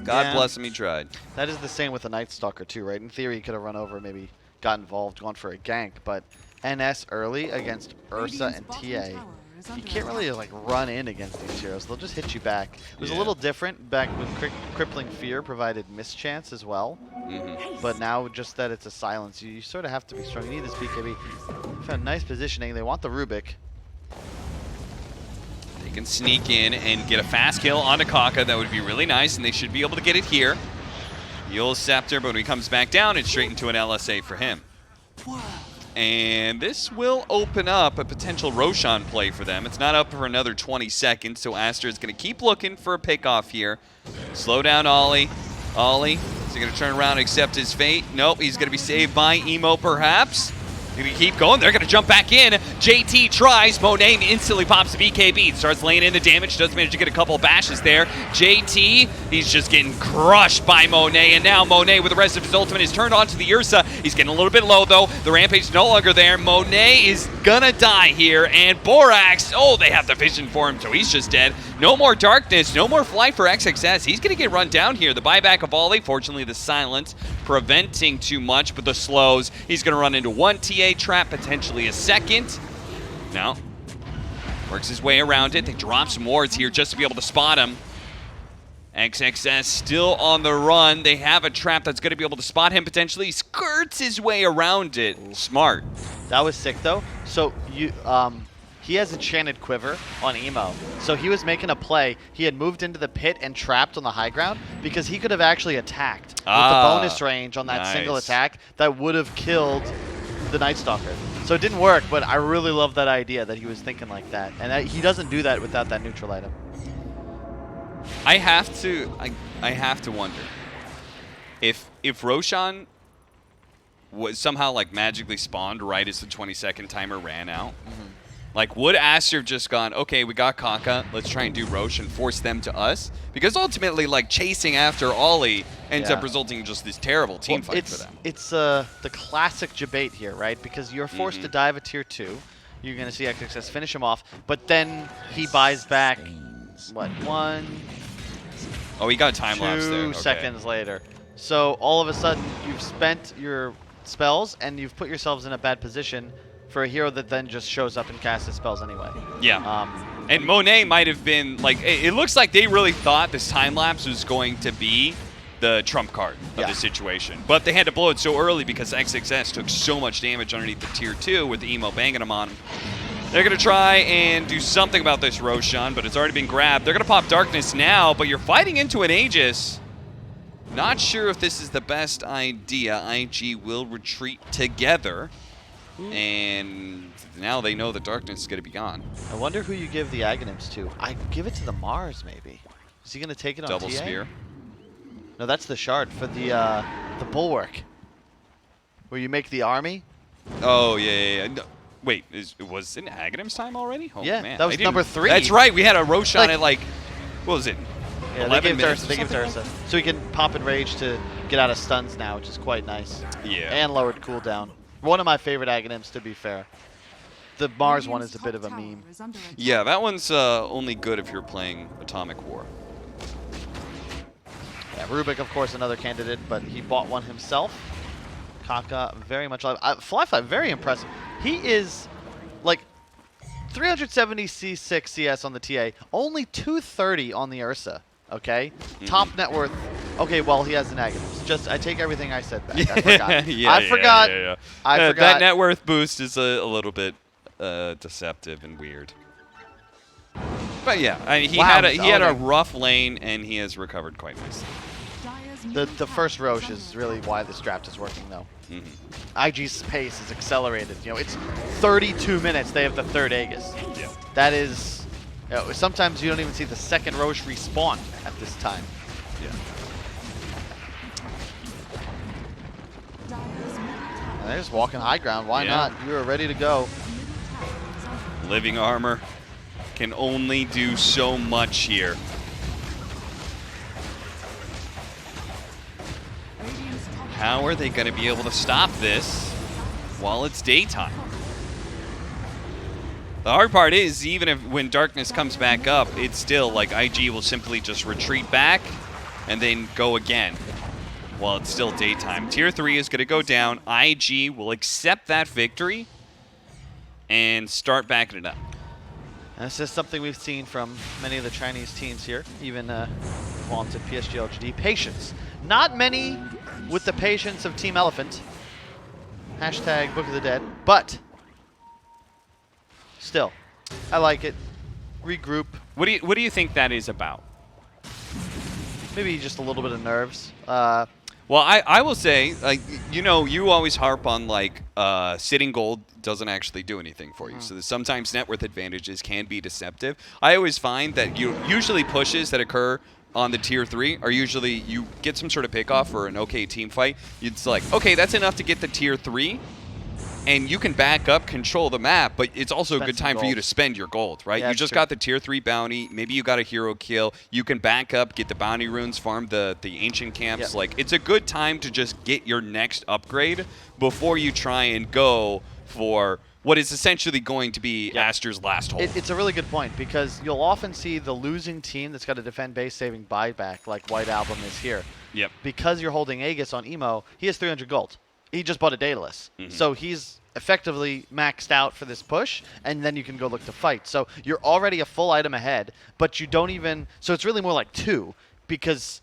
God Yeah. bless him, he tried. That is the same with the Night Stalker too, right? In theory, he could have run over, maybe got involved, gone for a gank, but NS early against Ursa and TA, you can't really like run in against these heroes. They'll just hit you back. It was a Yeah. little different back when Crippling Fear provided mischance as well, but now just that it's a silence, you sort of have to be strong. You need this BKB. Found nice positioning. They want the Rubik. They can sneak in and get a fast kill onto Kaka. That would be really nice, and they should be able to get it here. Yule Scepter, but when he comes back down, it's straight into an LSA for him. And this will open up a potential Roshan play for them. It's not up for another 20 seconds, so Aster is going to keep looking for a pickoff here. Slow down Ollie. Ollie, is he going to turn around and accept his fate? Nope, he's going to be saved by Emo perhaps. They're going to keep going. They're going to jump back in. JT tries. Monet instantly pops the BKB. Starts laying in the damage. Does manage to get a couple of bashes there. JT, he's just getting crushed by Monet. And now Monet, with the rest of his ultimate, is turned onto the Ursa. He's getting a little bit low, though. The Rampage is no longer there. Monet is going to die here. And Borax, oh, they have the vision for him, so he's just dead. No more darkness. No more flight for XXS. He's going to get run down here. The buyback of Ollie. Fortunately, the silence preventing too much, but the slows. He's going to run into one TA trap, potentially a second. Now, works his way around it. They drop some wards here just to be able to spot him. XXS still on the run. They have a trap that's going to be able to spot him potentially. He skirts his way around it. Smart. That was sick though. So he has Enchanted Quiver on Emo. So he was making a play. He had moved into the pit and trapped on the high ground because he could have actually attacked with the bonus range on that single nice. attack that would have killed the Night Stalker. So it didn't work, but I really love that idea that he was thinking like that. And that he doesn't do that without that neutral item. I have to wonder if Roshan was somehow like magically spawned right as the 20-second timer ran out. Like, would Aster have just gone, okay, we got Kaka, let's try and do Rosh and force them to us? Because ultimately, like, chasing after Ollie ends up resulting in just this terrible team fight for them. It's the classic debate here, right? Because you're forced to dive a tier 2. You're going to see XXS finish him off, but then he buys back, what, 1, Oh, he got time 2 lapse there. Okay. seconds later. So all of a sudden, you've spent your spells, and you've put yourselves in a bad position for a hero that then just shows up and casts his spells anyway. Yeah. And Monet might have been, like, it looks like they really thought this time lapse was going to be the trump card of the situation. But they had to blow it so early because XXS took so much damage underneath the tier 2 with the Emo banging him on him. They're going to try and do something about this Roshan, but it's already been grabbed. They're going to pop Darkness now, but you're fighting into an Aegis. Not sure if this is the best idea. IG will retreat together. And now they know the Darkness is going to be gone. I wonder who you give the Aghanims to. I'd give it to the Mars, maybe. Is he going to take it on Double TA? Spear. No, that's the Shard for the Bulwark. Where you make the army. Oh, yeah. No, wait, was it Aghanim's time already? Oh, Yeah, man. that was I didn't- number 3. That's right. We had a Roshan Like- at, like, what was it? Yeah, 11 they gave minutes Ursa. or They gave something Ursa. So he can pop and rage to get out of stuns now, which is quite nice. Yeah. And lowered cooldown. One of my favorite Aghanims, to be fair. The Mars one is a bit of a meme. Yeah, that one's only good if you're playing Atomic War. Yeah, Rubik, of course, another candidate, but he bought one himself. Kaka very much alive. Flyfly, very impressive. He is like 370 C6 CS on the TA, only 230 on the Ursa. Okay, top net worth. Okay, well he has the negatives. Just I take everything I said back. I forgot. I forgot. I forgot. That net worth boost is a little bit deceptive and weird. But yeah, I mean, he had a rough lane and he has recovered quite nicely. The first Roche is really why this draft is working though. IG's pace is accelerated. You know, it's 32 minutes. They have the third Aegis. Yeah. That is. You know, sometimes you don't even see the second Roche respawn at this time. Yeah. And they're just walking high ground. Why not? You are ready to go. Living armor can only do so much here. How are they going to be able to stop this while it's daytime? The hard part is, even if when darkness comes back up, it's still like IG will simply just retreat back and then go again while it's still daytime. Tier 3 is going to go down. IG will accept that victory and start backing it up. And this is something we've seen from many of the Chinese teams here, even Quant and PSG LGD. Patience. Not many with the patience of Team Elephant. Hashtag Book of the Dead. But still, I like it. Regroup. What do you think that is about? Maybe just a little bit of nerves. Well, I will say, like, you know, you always harp on, like, sitting gold doesn't actually do anything for you. So sometimes net worth advantages can be deceptive. I always find that usually pushes that occur on the tier 3 are usually you get some sort of pickoff or an okay team fight. It's like, okay, that's enough to get the tier 3. And you can back up, control the map, but it's also a good time for you to spend your gold, right? Yeah, you just got the tier 3 bounty. Maybe you got a hero kill. You can back up, get the bounty runes, farm the ancient camps. Yep. Like, it's a good time to just get your next upgrade before you try and go for what is essentially going to be Aster's last hold. It's a really good point because you'll often see the losing team that's got a defend base saving buyback like White Album is here. Yep. Because you're holding Aegis on Emo, he has 300 gold. He just bought a Daedalus. So he's effectively maxed out for this push, and then you can go look to fight. So you're already a full item ahead, but you don't even... So it's really more like 2 because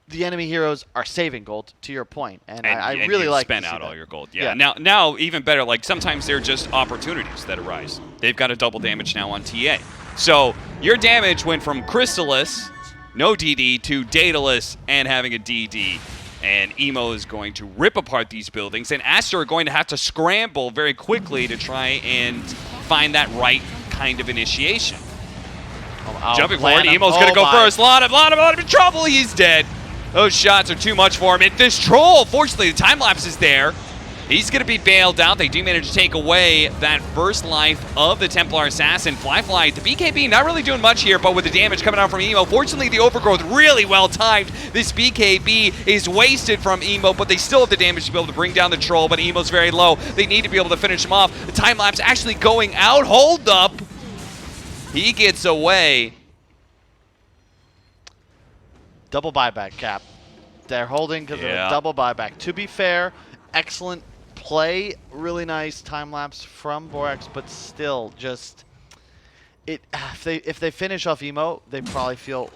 the enemy heroes are saving gold, to your point. And I really like spend out all your gold. Yeah. Now even better, like sometimes they're just opportunities that arise. They've got a double damage now on TA. So your damage went from Chrysalis, no DD, to Daedalus and having a DD. And Emo is going to rip apart these buildings, and Aster are going to have to scramble very quickly to try and find that right kind of initiation. Jumping forward, Emo's going to go first. A lot of trouble. He's dead. Those shots are too much for him. And this troll, fortunately, the time lapse is there. He's going to be bailed out. They do manage to take away that first life of the Templar Assassin. Flyfly, the BKB not really doing much here, but with the damage coming out from Emo. Fortunately, the overgrowth really well timed. This BKB is wasted from Emo, but they still have the damage to be able to bring down the troll, but Emo's very low. They need to be able to finish him off. The time lapse actually going out. Hold up. He gets away. Double buyback, Cap. They're holding because of a double buyback. To be fair, excellent play, really nice time lapse from Borax, but still just if they finish off Emo, they probably feel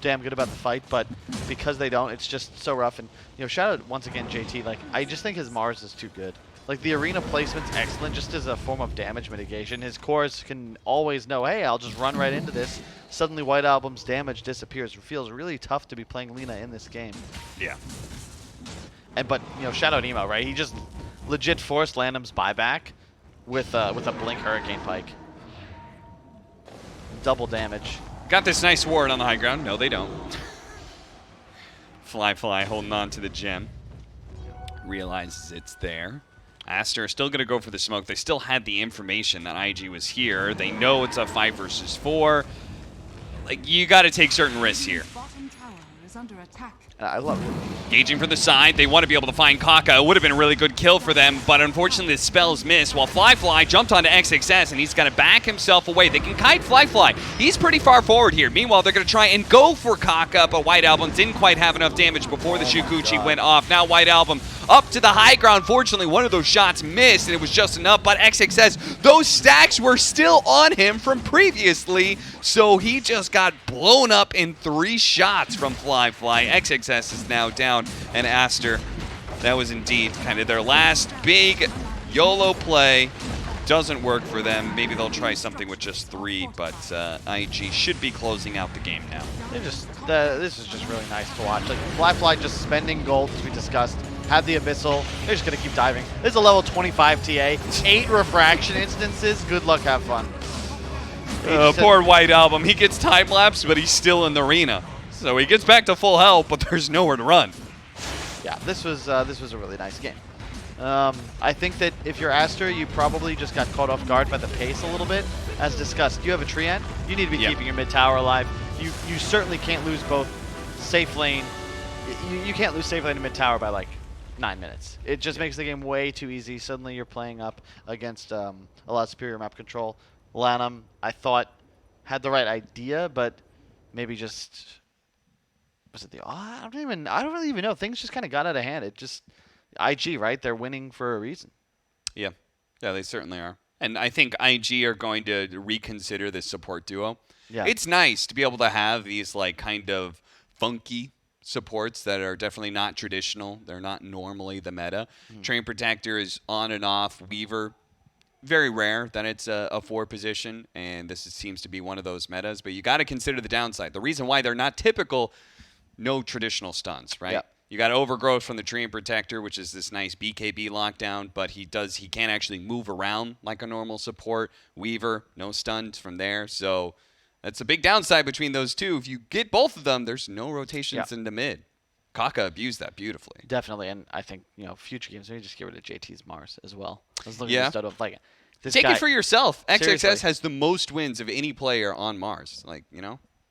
damn good about the fight, but because they don't, it's just so rough. And you know, shout out once again JT, like I just think his Mars is too good. Like the arena placement's excellent just as a form of damage mitigation. His cores can always know, hey, I'll just run right into this. Suddenly White Album's damage disappears. It feels really tough to be playing Lina in this game. Yeah. But you know, shout out Emo, right? He just legit forced Landham's buyback with a Blink Hurricane Pike. Double damage. Got this nice ward on the high ground. No, they don't. Flyfly holding on to the gem. Realizes it's there. Aster still going to go for the smoke. They still had the information that IG was here. They know it's a 5 versus 4. Like, you got to take certain risks here. Bottom tower is under attack. I love it. Engaging from the side, they want to be able to find Kaka. It would have been a really good kill for them, but unfortunately the spell's missed. While Flyfly jumped onto XXS, and he's going to back himself away. They can kite Flyfly. He's pretty far forward here. Meanwhile, they're going to try and go for Kaka, but White Album didn't quite have enough damage before the Shukuchi went off. Now White Album up to the high ground. Fortunately, one of those shots missed, and it was just enough. But XXS, those stacks were still on him from previously, so he just got blown up in 3 shots from Fly. XXS is now down, and Aster, that was indeed kind of their last big YOLO play. Doesn't work for them. Maybe they'll try something with just 3, but IG should be closing out the game now. This is just really nice to watch. Like Fly just spending gold, as we discussed. Had the Abyssal. They're just going to keep diving. This is a level 25 TA. 8 refraction instances. Good luck, have fun. Poor White Album. He gets time-lapsed, but he's still in the arena. So he gets back to full health, but there's nowhere to run. Yeah, this was a really nice game. I think that if you're Aster, you probably just got caught off guard by the pace a little bit. As discussed, you have a Treant. You need to be keeping your mid tower alive. You certainly can't lose both safe lane. You can't lose safe lane and mid tower by like 9 minutes. It just makes the game way too easy. Suddenly you're playing up against a lot of superior map control. Lanham, I thought, had the right idea, but maybe just was it the? I don't really even know. Things just kind of got out of hand. It just IG, right? They're winning for a reason. Yeah, they certainly are. And I think IG are going to reconsider this support duo. Yeah. It's nice to be able to have these like kind of funky supports that are definitely not traditional. They're not normally the meta. Train Protector is on and off. Weaver, very rare that it's a 4 position, and this seems to be one of those metas. But you got to consider the downside. The reason why they're not typical, no traditional stuns, right? Yep. You got Overgrowth from the Treant Protector, which is this nice BKB lockdown, but he can't actually move around like a normal support. Weaver, no stuns from there, so that's a big downside between those two. If you get both of them, there's no rotations in the mid. Kaka abused that beautifully. Definitely, and I think future games maybe just get rid of JT's Mars as well. I was looking at this like this Take guy, it for yourself. seriously. XXS has the most wins of any player on Mars.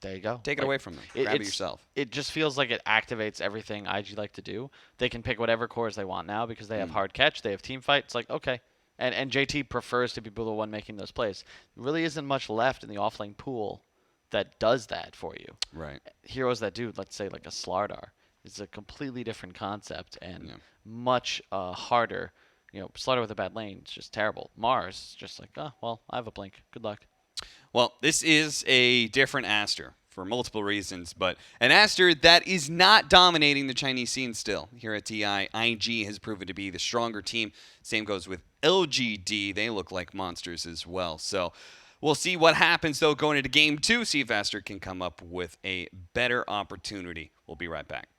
There you go. Take it away from them. Grab it yourself. It just feels like it activates everything IG like to do. They can pick whatever cores they want now because they have hard catch, they have team fight. It's like, okay. And JT prefers to be the one making those plays. There really isn't much left in the offlane pool that does that for you. Right. Heroes that do, let's say like a Slardar, is a completely different concept and much harder. Slardar with a bad lane is just terrible. Mars, just like, oh, well, I have a blink. Good luck. Well, this is a different Aster for multiple reasons, but an Aster that is not dominating the Chinese scene still. Here at TI, IG has proven to be the stronger team. Same goes with LGD. They look like monsters as well. So we'll see what happens, though, going into Game 2. See if Aster can come up with a better opportunity. We'll be right back.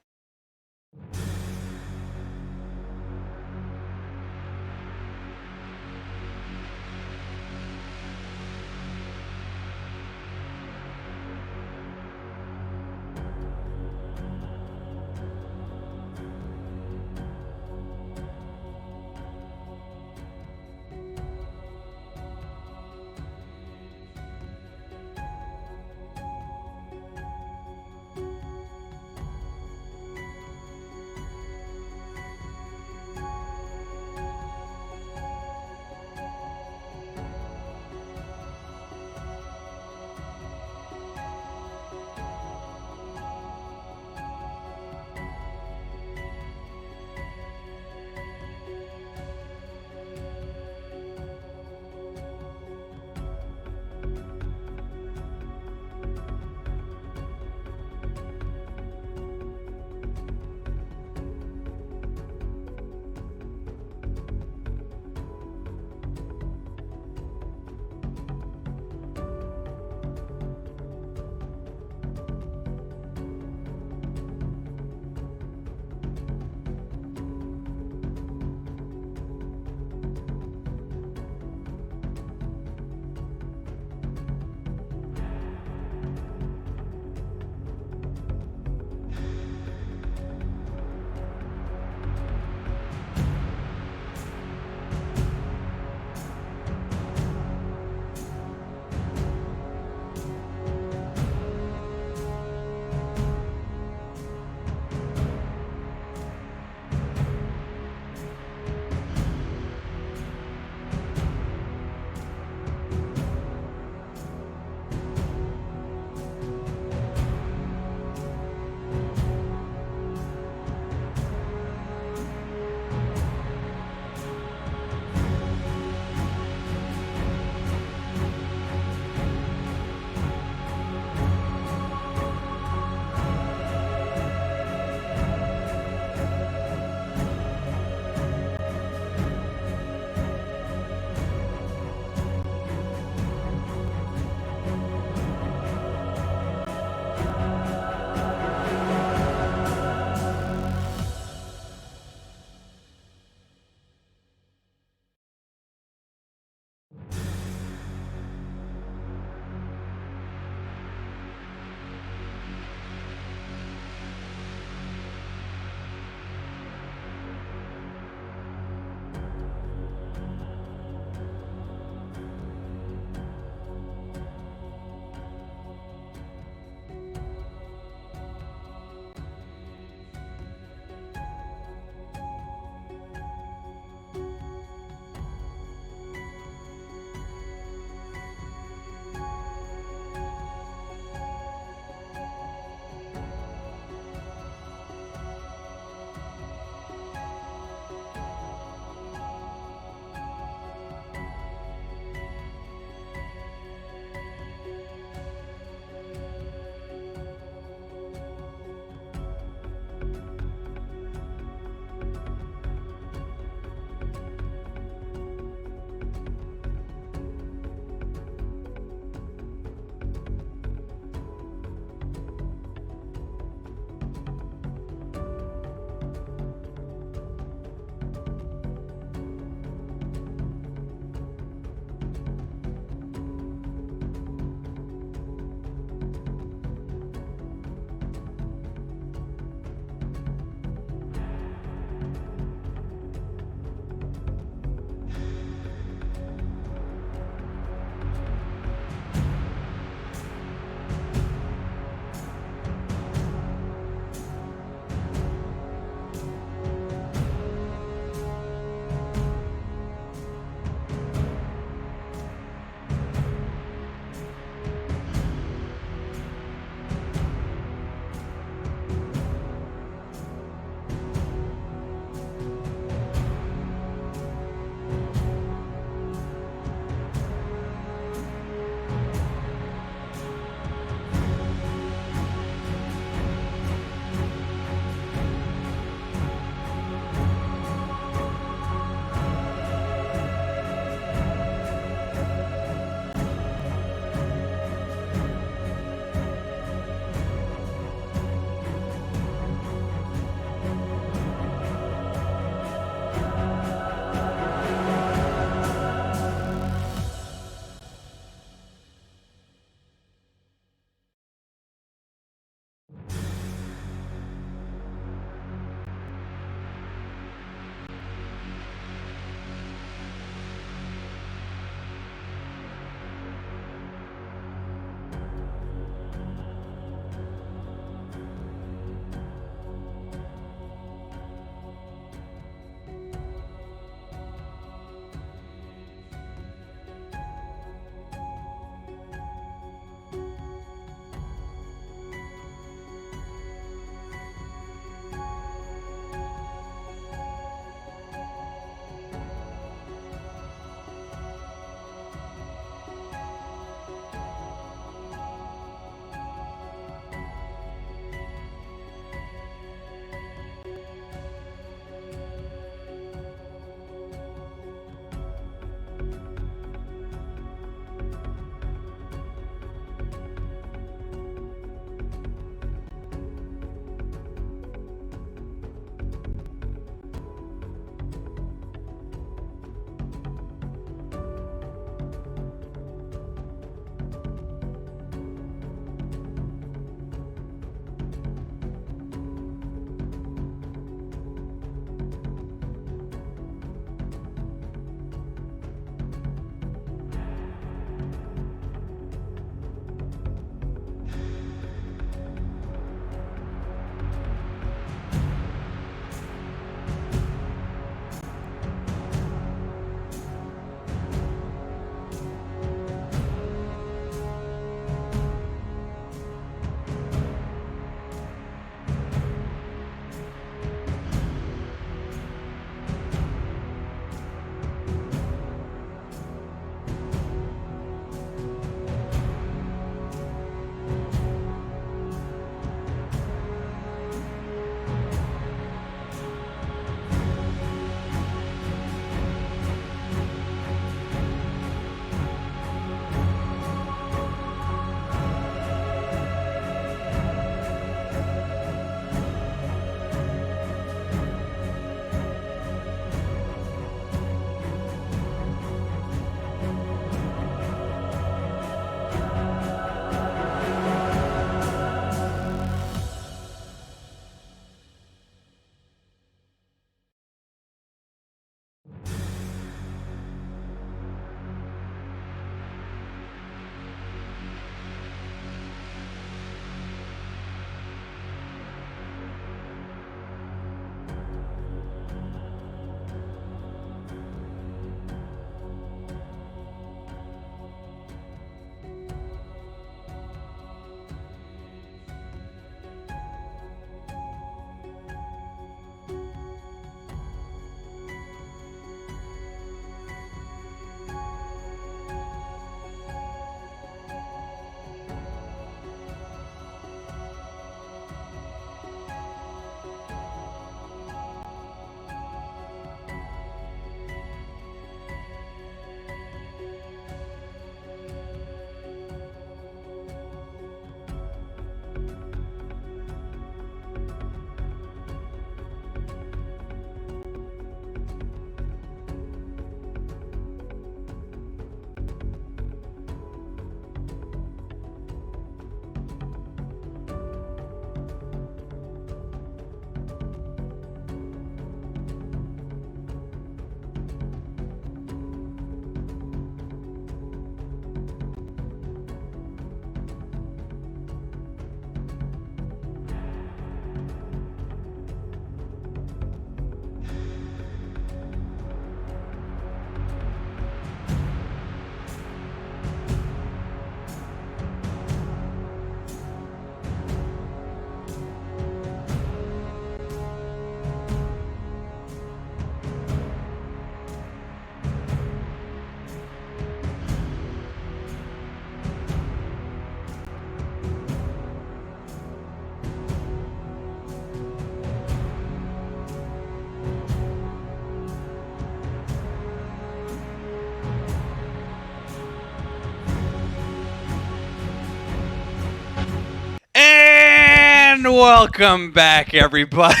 welcome back, everybody.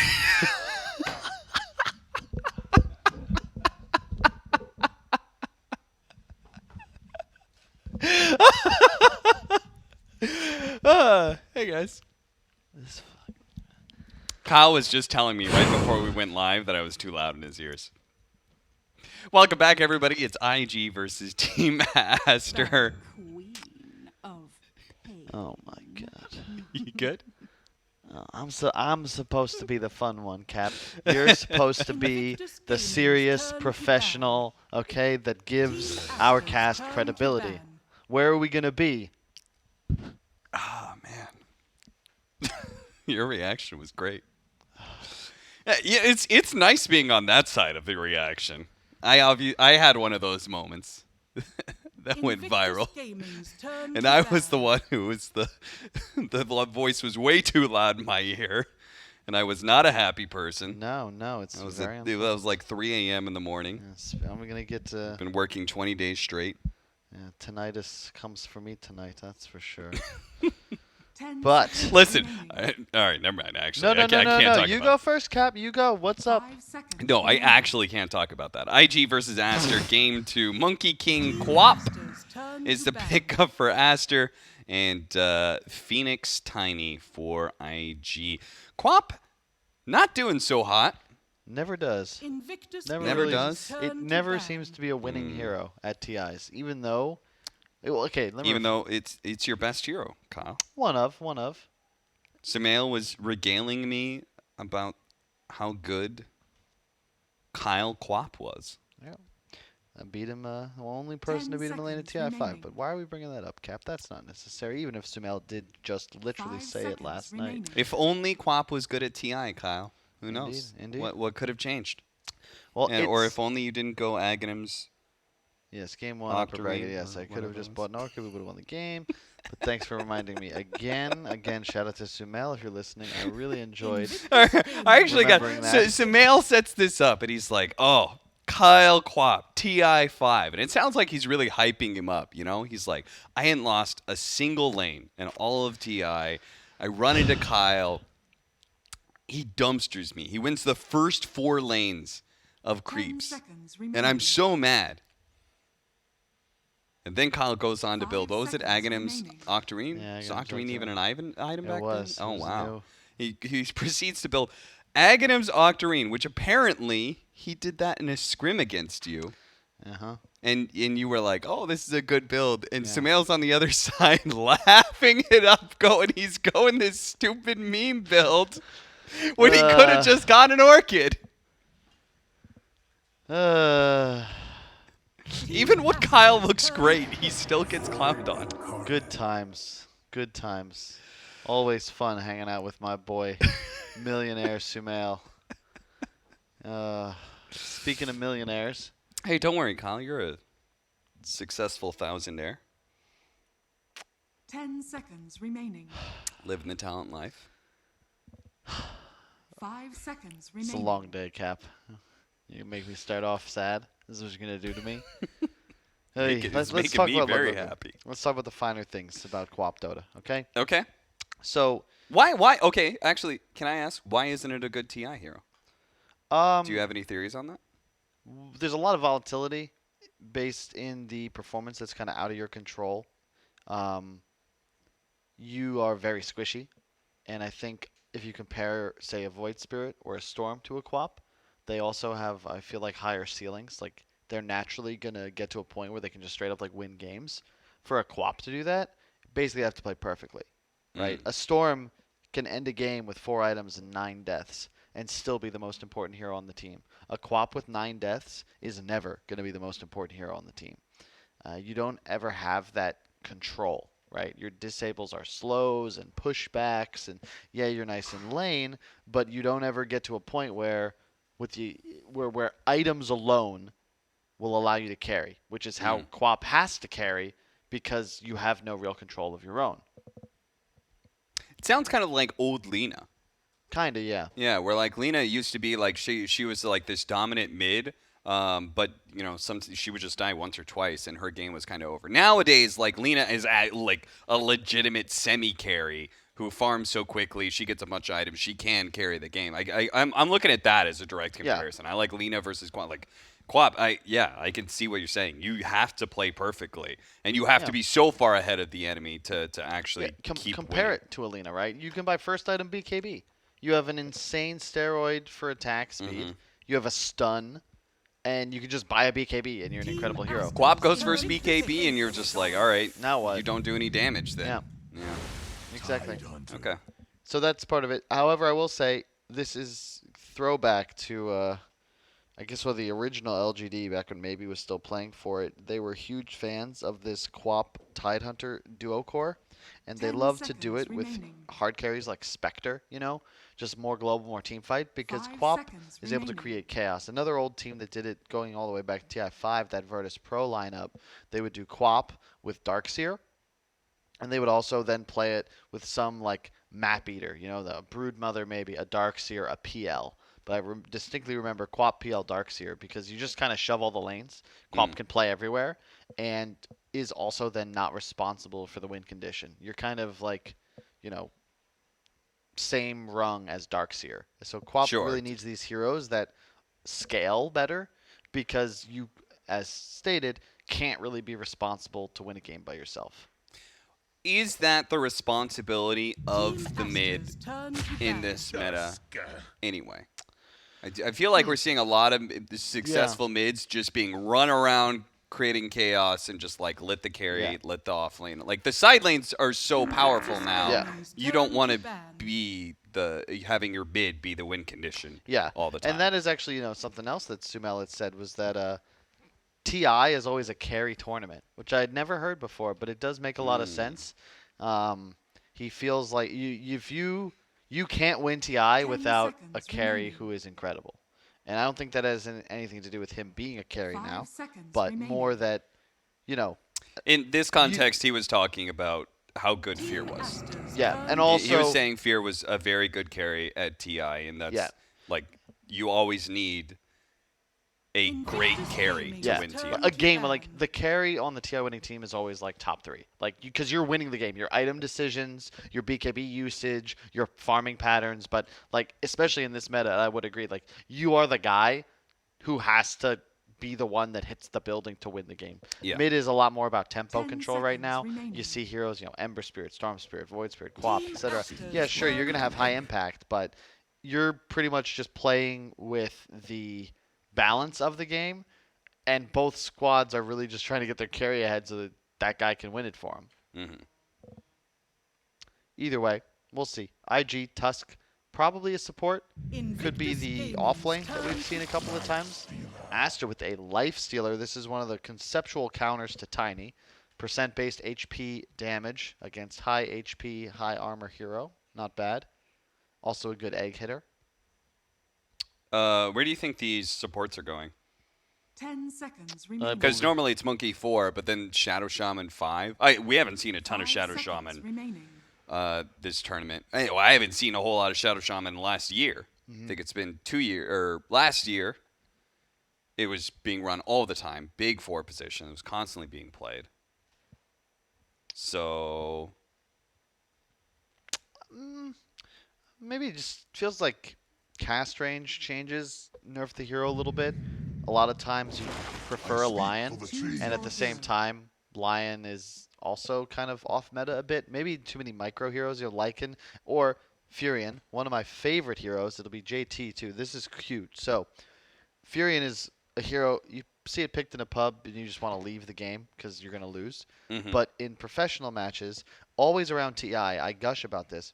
Hey guys. Kyle was just telling me right before we went live that I was too loud in his ears. Welcome back, everybody. It's IG versus Team Aster. Queen of pain. Oh my god. You good? I'm supposed to be the fun one, Cap. You're supposed to be the serious professional, okay, that gives our cast credibility. Where are we gonna be? Oh man. Your reaction was great. Yeah, it's nice being on that side of the reaction. I had one of those moments that went viral, and I was the one who was the voice was way too loud in my ear, and I was not a happy person. No, it's very It was like 3 a.m. in the morning. Yes, I'm gonna get to. Been working 20 days straight. Yeah, tinnitus comes for me tonight. That's for sure. But listen, all right, never mind. Actually, no. I can't talk You about go first, Cap. You go. What's up? No, I actually can't talk about that. IG versus Aster, game 2. Monkey King Quap is the pickup for Aster, and Phoenix Tiny for IG. Quap, not doing so hot. Never does. Invictus Never really- does. It never seems to be a winning hero at TIs, even though. Okay, Even though it's your best hero, Kyle. one of. Sumail was regaling me about how good Kyle Quap was. Yeah. I beat him, the only person to beat him in lane at TI5. But why are we bringing that up, Cap? That's not necessary, even if Sumail did just literally say it last night. If only Quap was good at TI, Kyle. Who knows? Indeed. What could have changed? Well, Or if only you didn't go Aghanim's. Yes, game 1 upper Octarine, bracket. Yes, or I could have whatever just it bought Narca. We would have won the game. But thanks for reminding me again. Shout out to Sumail if you're listening. I really enjoyed. I actually got. Remembering that. Sumail sets this up, and he's like, "Oh, Kyle Quap, TI5," and it sounds like he's really hyping him up. You know, he's like, "I hadn't lost a single lane in all of TI. I run into Kyle. He dumpsters me. He wins the first 4 lanes of creeps, and I'm so mad." And then Kyle goes on to build. What was it? Aghanim's Octarine? Yeah, Was Aghanim's Octarine even an item back It then? was. Oh, It was wow. new. He proceeds to build Aghanim's Octarine, which apparently he did that in a scrim against you. Uh-huh. And you were like, oh, this is a good build. And Yeah. Sumail's on the other side laughing it up, he's going this stupid meme build when he could have just got an Orchid. Even when Kyle looks great, he still gets clowned on. Good times. Good times. Always fun hanging out with my boy, millionaire Sumail. Speaking of millionaires. Hey, don't worry, Kyle. You're a successful thousandaire. 10 seconds remaining. Living the talent life. 5 seconds remaining. It's a long day, Cap. You can make me start off sad. This is what you're going to do to me. Hey, It's making me very happy. Let's talk about the finer things about Co-op Dota, okay? Okay. So, Why? Okay, actually, can I ask, why isn't it a good TI hero? Do you have any theories on that? there's a lot of volatility based in the performance that's kind of out of your control. You are very squishy, and I think if you compare, say, a Void Spirit or a Storm to a Quap, they also have, I feel like, higher ceilings. Like, they're naturally going to get to a point where they can just straight up, like, win games. For a Quap to do that, basically they have to play perfectly, right? A Storm can end a game with 4 items and 9 deaths and still be the most important hero on the team. A Quap with 9 deaths is never going to be the most important hero on the team. You don't ever have that control, right? Your disables are slows and pushbacks, and yeah, you're nice in lane, but you don't ever get to a point where where items alone will allow you to carry, which is how Quap has to carry because you have no real control of your own. It sounds kind of like old Lena. Kinda, yeah. Yeah, where like Lena used to be like she was like this dominant mid, but you know she would just die once or twice and her game was kind of over. Nowadays, like Lena is at like a legitimate semi carry who farms so quickly. She gets a bunch of items. She can carry the game. I'm looking at that as a direct Yeah. comparison. I like Lena versus Quap. Like Quap, I can see what you're saying. You have to play perfectly, and you have Yeah. to be so far ahead of the enemy to actually Yeah, keep compare winning. it to Alina, right? You can buy first item BKB. You have an insane steroid for attack speed. You have a stun, and you can just buy a BKB, and you're an incredible hero. Quap goes versus BKB, and you're just like, all right, Now what? you don't do any damage then. Yeah. Yeah. Exactly. Okay. So that's part of it. However, I will say this is throwback to, I guess, the original LGD back when Maybe was still playing for it. They were huge fans of this Quap Tidehunter duo core, and they 10 love to do seconds it with remaining. hard carries like Spectre, just more global, more team fight, because 5 Quap seconds is able to remaining. create chaos. Another old team that did it going all the way back to TI5, that Virtus Pro lineup, they would do Quap with Darkseer, and they would also then play it with some like map eater, the Broodmother, maybe a Darkseer, a PL. But I distinctly remember Quap PL Darkseer because you just kind of shove all the lanes. Quap can play everywhere and is also then not responsible for the win condition. You're kind of like, same rung as Darkseer. So Quap Sure. really needs these heroes that scale better because you, as stated, can't really be responsible to win a game by yourself. Is that the responsibility of the mid Aster's turn to in ban. this meta anyway? I feel like we're seeing a lot of successful mids just being run around creating chaos and just like lit the carry, Yeah. lit the off lane. Like the side lanes are so powerful now. Yeah. You don't want to be having your mid be the win condition Yeah, all the time. and that is actually something else that Sumel had said was that TI is always a carry tournament, which I had never heard before, but it does make a lot of sense. He feels like you can't win TI 10 without a seconds carry remaining. who is incredible, and I don't think that has anything to do with him being a carry 5 now, seconds but remaining. more that in this context, he was talking about how good Fear was. Aster's yeah, turn and to also He was saying Fear was a very good carry at TI, and that's Yeah. like you always need a great carry to Yeah, win TI. a game like the carry on the TI winning team is always like top 3, like because you're winning the game. Your item decisions, your BKB usage, your farming patterns, but like especially in this meta, I would agree. Like you are the guy who has to be the one that hits the building to win the game. Yeah. Mid is a lot more about tempo 10 control right now. seconds remaining. You see heroes, Ember Spirit, Storm Spirit, Void Spirit, Quap, Team etc. Aster's Yeah, sure, you're gonna turn have to high ban. impact, but you're pretty much just playing with the balance of the game, and both squads are really just trying to get their carry ahead so that that guy can win it for them. Hmm. Either way, we'll see. IG Tusk probably a support. Could be Invictus the Gaming's off lane that turn we've seen a couple of times. Aster with a life stealer. This is one of the conceptual counters to Tiny. Percent based HP damage against high HP, high armor hero. Not bad. Also a good egg hitter. Where do you think these supports are going? 10 seconds remaining. Because normally it's Monkey 4, but then Shadow Shaman 5. We haven't seen a ton of 5 Shadow seconds Shaman remaining. this tournament. Anyway, I haven't seen a whole lot of Shadow Shaman last year. I think it's been 2 years, or last year. It was being run all the time. Big 4 position. It was constantly being played. So Maybe it just feels like cast range changes, nerf the hero a little bit. A lot of times you prefer a Lion, and at the same time, Lion is also kind of off meta a bit. Maybe too many micro heroes, Lycan or Furion, one of my favorite heroes. It'll be JT too. This is cute. So Furion is a hero, you see it picked in a pub and you just want to leave the game because you're going to lose. But in professional matches, always around TI, I gush about this.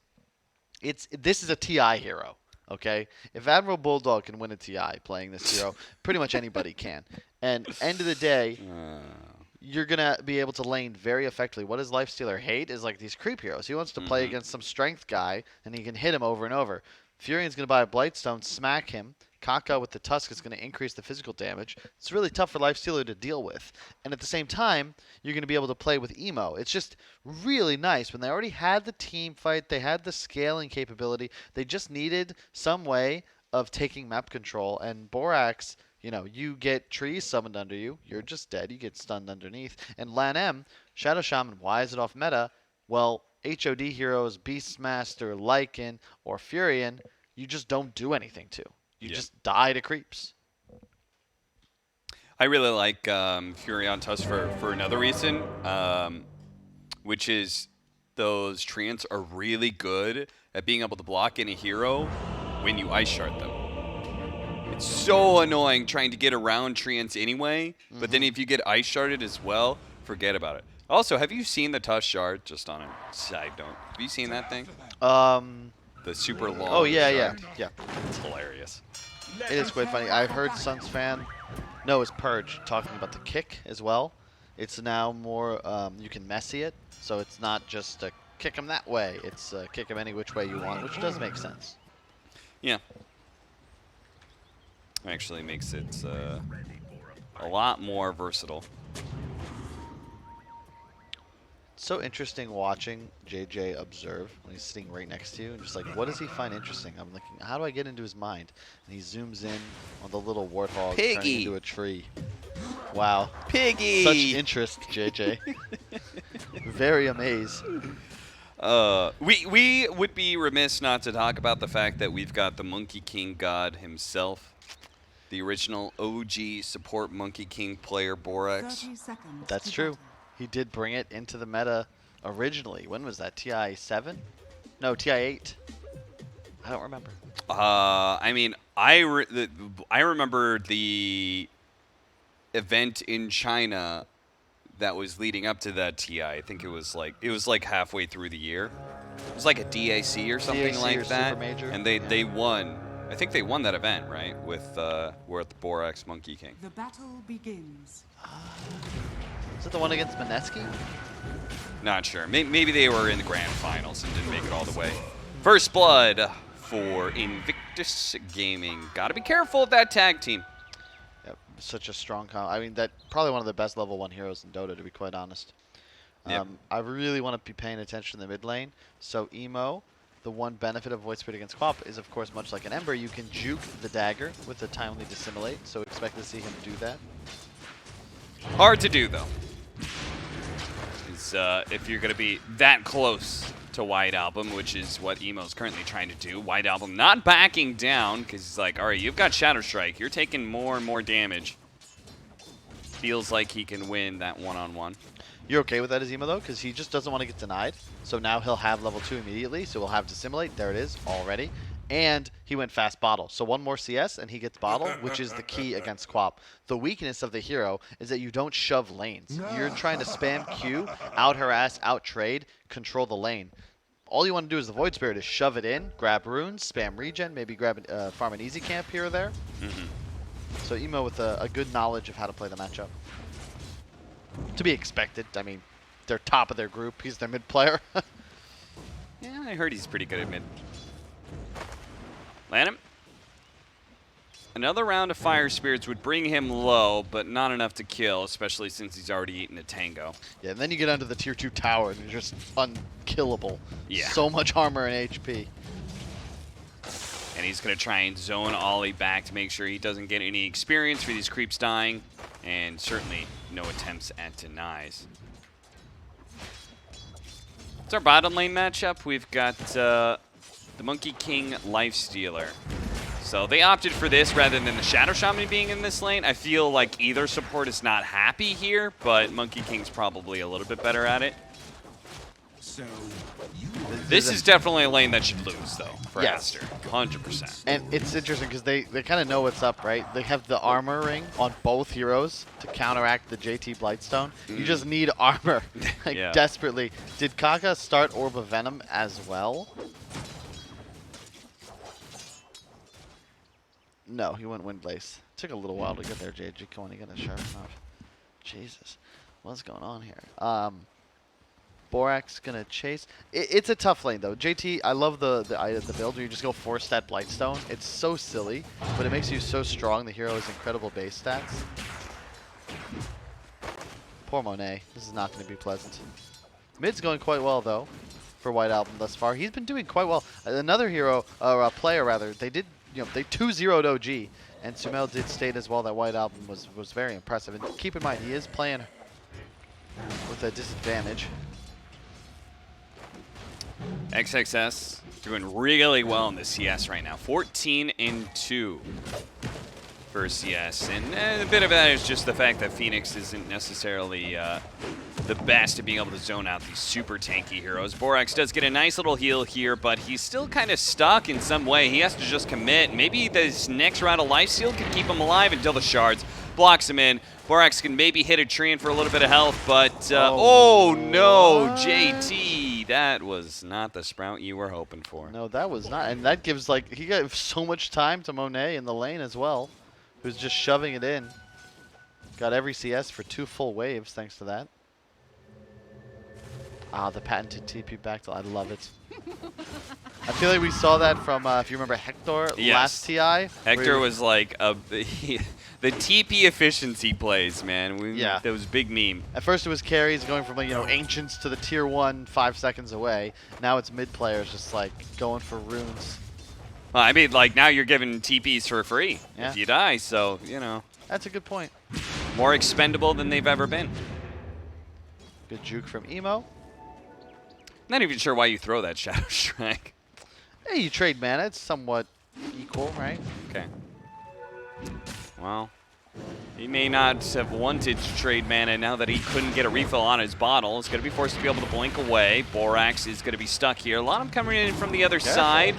This is a TI hero, okay? If Admiral Bulldog can win a TI playing this hero, pretty much anybody can. And end of the day, you're going to be able to lane very effectively. What does Lifestealer hate is like these creep heroes. He wants to play against some strength guy, and he can hit him over and over. Furion's going to buy a Blightstone, smack him. Kaka with the Tusk is going to increase the physical damage. It's really tough for Lifestealer to deal with. And at the same time, you're going to be able to play with Emo. It's just really nice. When they already had the team fight, they had the scaling capability. They just needed some way of taking map control. And Borax, you get trees summoned under you. You're just dead. You get stunned underneath. And Lan M, Shadow Shaman, why is it off meta? Well, HOD heroes, Beastmaster, Lycan, or Furion, you just don't do anything to. You just die to creeps. I really like Furion Tusk for another reason, which is those treants are really good at being able to block any hero when you ice shard them. It's so annoying trying to get around treants anyway, but then if you get ice sharded as well, forget about it. Also, have you seen the Tusk shard? Just on a side note, have you seen that thing? The super long. Oh yeah, shard. yeah. It's hilarious. It is quite funny. I've heard Suns fan, no, it's Purge, talking about the kick as well. It's now more, you can messy it, so it's not just a kick him that way. It's kick him any which way you want, which does make sense. Yeah. Actually makes it a lot more versatile. It's so interesting watching JJ observe when he's sitting right next to you and just like, what does he find interesting? I'm looking, how do I get into his mind? And he zooms in on the little warthog turning into a tree. Wow. Piggy! Such interest, JJ. Very amazed. We would be remiss not to talk about the fact that we've got the Monkey King god himself, the original OG support Monkey King player, Borax. 30 seconds That's to true. battle. He did bring it into the meta originally. When was that? TI 7? No, TI 8. I don't remember. I mean, I remember the event in China that was leading up to that TI. I think it was like halfway through the year. It was like a DAC or something DAC like or that. Super Major. And they won. I think they won that event, right? With we're at the Borax Monkey King. The battle begins. Is it the one against Mineski? Not sure. Maybe they were in the grand finals and didn't make it all the way. First blood for Invictus Gaming. Gotta be careful of that tag team. Yep, such a strong I mean, that probably one of the best level 1 heroes in Dota, to be quite honest. Yep. I really want to be paying attention in the mid lane. So Emo, the one benefit of Void Spirit against Quap is, of course, much like an Ember, you can juke the dagger with a timely dissimulate. So expect to see him do that. Hard to do, though. If you're going to be that close to White Album, which is what Emo's currently trying to do. White Album not backing down because he's like, all right, you've got Shadow Strike. You're taking more and more damage. Feels like he can win that one-on-one. You're okay with that as Emo, though? Because he just doesn't want to get denied. So now he'll have level 2 immediately. So we'll have Dissimulate. There it is already. And he went fast bottle. So one more CS and he gets bottle, which is the key against Quap. The weakness of the hero is that you don't shove lanes. You're trying to spam Q, out harass, out trade, control the lane. All you want to do as the Void Spirit is shove it in, grab runes, spam regen, maybe grab farm an easy camp here or there. So Emo with a good knowledge of how to play the matchup. To be expected. I mean, they're top of their group. He's their mid player. Yeah, I heard he's pretty good at mid. Land him. Another round of Fire Spirits would bring him low, but not enough to kill, especially since he's already eaten a tango. Yeah, and then you get onto the tier 2 tower and you're just unkillable. Yeah. So much armor and HP. And he's going to try and zone Ollie back to make sure he doesn't get any experience for these creeps dying, and certainly no attempts at denies. It's our bottom lane matchup. We've got the Monkey King Lifestealer. So they opted for this rather than the Shadow Shaman being in this lane. I feel like either support is not happy here, but Monkey King's probably a little bit better at it. So This is definitely a lane that should lose, though, for Yes. Aster. 100%. And it's interesting because they kind of know what's up, right? They have the armor ring on both heroes to counteract the JT Blightstone. You just need armor, like Yeah. desperately. Did Kaka start Orb of Venom as well? No, he went Windlace. Took a little while to get there, JJ. Come on, you gotta sharpen up. Jesus, what's going on here? Borax gonna chase. It's a tough lane though. JT, I love the build where you just go 4-stat Blightstone. It's so silly, but it makes you so strong. The hero has incredible base stats. Poor Monet. This is not gonna be pleasant. Mid's going quite well though for White Album thus far. He's been doing quite well. Another hero, or a player rather, they 2-0'd OG, and Sumel did state as well that White Album was very impressive. And keep in mind, he is playing with a disadvantage. XXS doing really well in the CS right now. 14-2 for CS. And a bit of that is just the fact that Phoenix isn't necessarily the best at being able to zone out these super tanky heroes. Borax does get a nice little heal here, but he's still kind of stuck in some way. He has to just commit. Maybe this next round of lifesteal can keep him alive until the shards blocks him in. Borax can maybe hit a tree in for a little bit of health, but oh no, what? JT, that was not the sprout you were hoping for. No, that was not. And that gives, like, he got so much time to Monet in the lane as well, who's just shoving it in. Got every CS for 2 full waves thanks to that. Ah, the patented TP back to, I love it. I feel like we saw that from, if you remember Hector last TI. Hector was like the TP efficiency plays, man. Yeah. That was a big meme. At first it was carries going from, like, you know, ancients to the tier 1 5 seconds away. Now it's mid players just like going for runes. Well, I mean, like, now you're giving TPs for free Yeah. if you die, so, you know. That's a good point. More expendable than they've ever been. Good juke from Emo. Not even sure why you throw that Shadow Strike. Hey, you trade mana. It's somewhat equal, right? Okay. Well, he may not have wanted to trade mana now that he couldn't get a refill on his bottle. He's going to be forced to be able to blink away. Borax is going to be stuck here. A lot of them coming in from the other side.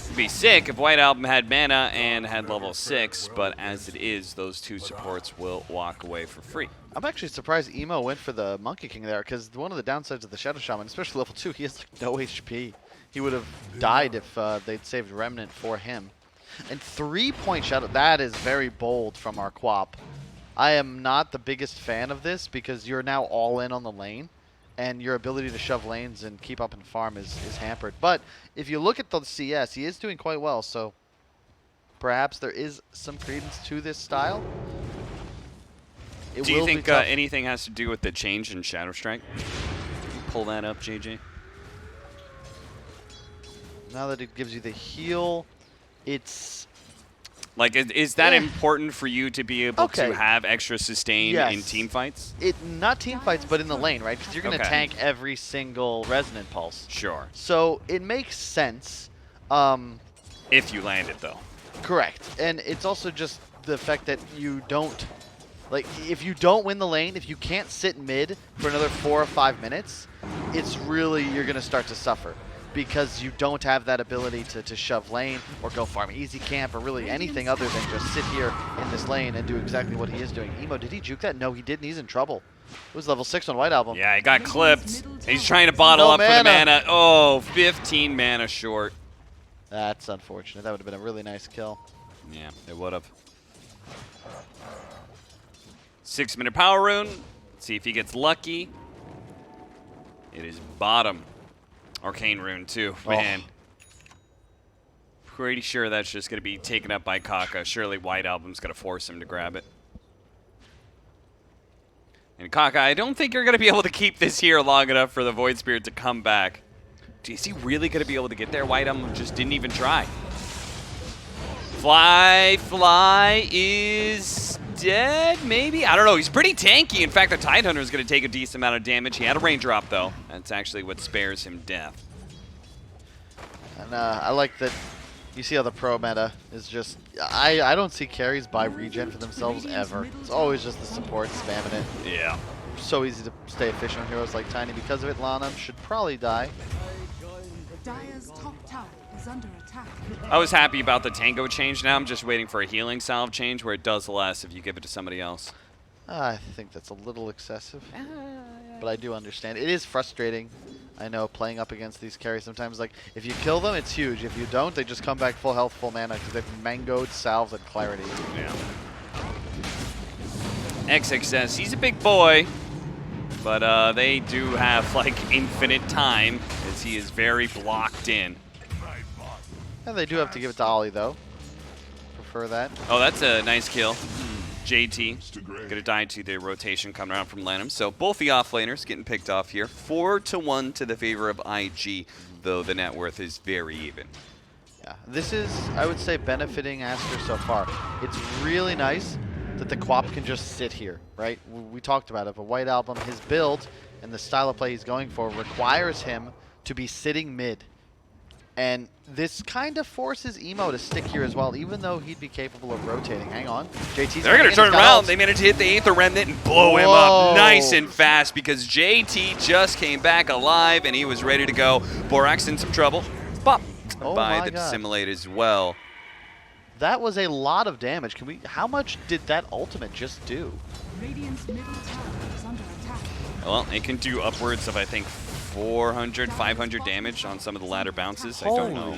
It'd be sick if White Album had mana and had level 6, but as it is, those 2 supports will walk away for free. I'm actually surprised Emo went for the Monkey King there, because one of the downsides of the Shadow Shaman, especially level 2, he has like no HP. He would have died if they'd saved Remnant for him. And 3-point Shadow, that is very bold from our Quap. I am not the biggest fan of this, because you're now all in on the lane, and your ability to shove lanes and keep up and farm is hampered. But if you look at the CS, he is doing quite well, so perhaps there is some credence to this style. Do you think anything has to do with the change in Shadow Strike? Pull that up, JJ. Now that it gives you the heal, it's... Like, is that important for you to be able to have extra sustain in team fights? Not team fights, but in the lane, right? Because you're going to tank every single Resonant Pulse. Sure. So it makes sense. If you land it, though. Correct. And it's also just the fact that you don't... Like, if you don't win the lane, if you can't sit mid for another 4 or 5 minutes, it's really, you're going to start to suffer. Because you don't have that ability to shove lane or go farm easy camp or really anything other than just sit here in this lane and do exactly what he is doing. Emo, did he juke that? No, he didn't. He's in trouble. It was level 6 on White Album. Yeah, he got clipped. He's trying to bottle up for the mana. Oh, 15 mana short. That's unfortunate. That would have been a really nice kill. Yeah, it would have. 6-minute power rune. Let's see if he gets lucky. It is bottom. Arcane rune too, man. Pretty sure that's just going to be taken up by Kaka. Surely White Album's going to force him to grab it. And Kaka, I don't think you're going to be able to keep this here long enough for the Void Spirit to come back. Is he really going to be able to get there? White Album just didn't even try. Fly is dead, maybe? I don't know. He's pretty tanky. In fact, the Tidehunter is going to take a decent amount of damage. He had a raindrop, though. That's actually what spares him death. And I like that you see how the pro meta is just... I don't see carries buy regen for themselves ever. It's always just the support spamming it. Yeah. So easy to stay efficient on heroes like Tiny. Because of it, Lana should probably die. Dire's top tower is under attack. I was happy about the Tango change. Now I'm just waiting for a healing salve change where it does less if you give it to somebody else. I think that's a little excessive. But I do understand. It is frustrating. I know playing up against these carries sometimes, like, if you kill them, it's huge. If you don't, they just come back full health, full mana, because they've mangoed, salves, and clarity. Yeah. XXS, he's a big boy, but they do have, like, infinite time, as he is very blocked in. And they do have to give it to Ollie, though. Prefer that. Oh, that's a nice kill. JT gonna die to the rotation coming around from Lanham. So both the offlaners getting picked off here. 4-1 to the favor of IG, though the net worth is very even. Yeah, this is, I would say, benefiting Aster so far. It's really nice that the Quap can just sit here, right? We talked about it, but White Album, his build and the style of play he's going for requires him to be sitting mid. And this kind of forces Emo to stick here as well, even though he'd be capable of rotating. Hang on. JT's They're going to turn around. They managed to hit the Aether Remnant and blow him up nice and fast because JT just came back alive and he was ready to go. Borax in some trouble. Pop by the Dissimilate as well. That was a lot of damage. How much did that ultimate just do? Radiant's middle tower is under attack. Well, it can do upwards of, I think, 400, 500 damage on some of the ladder bounces. I don't know.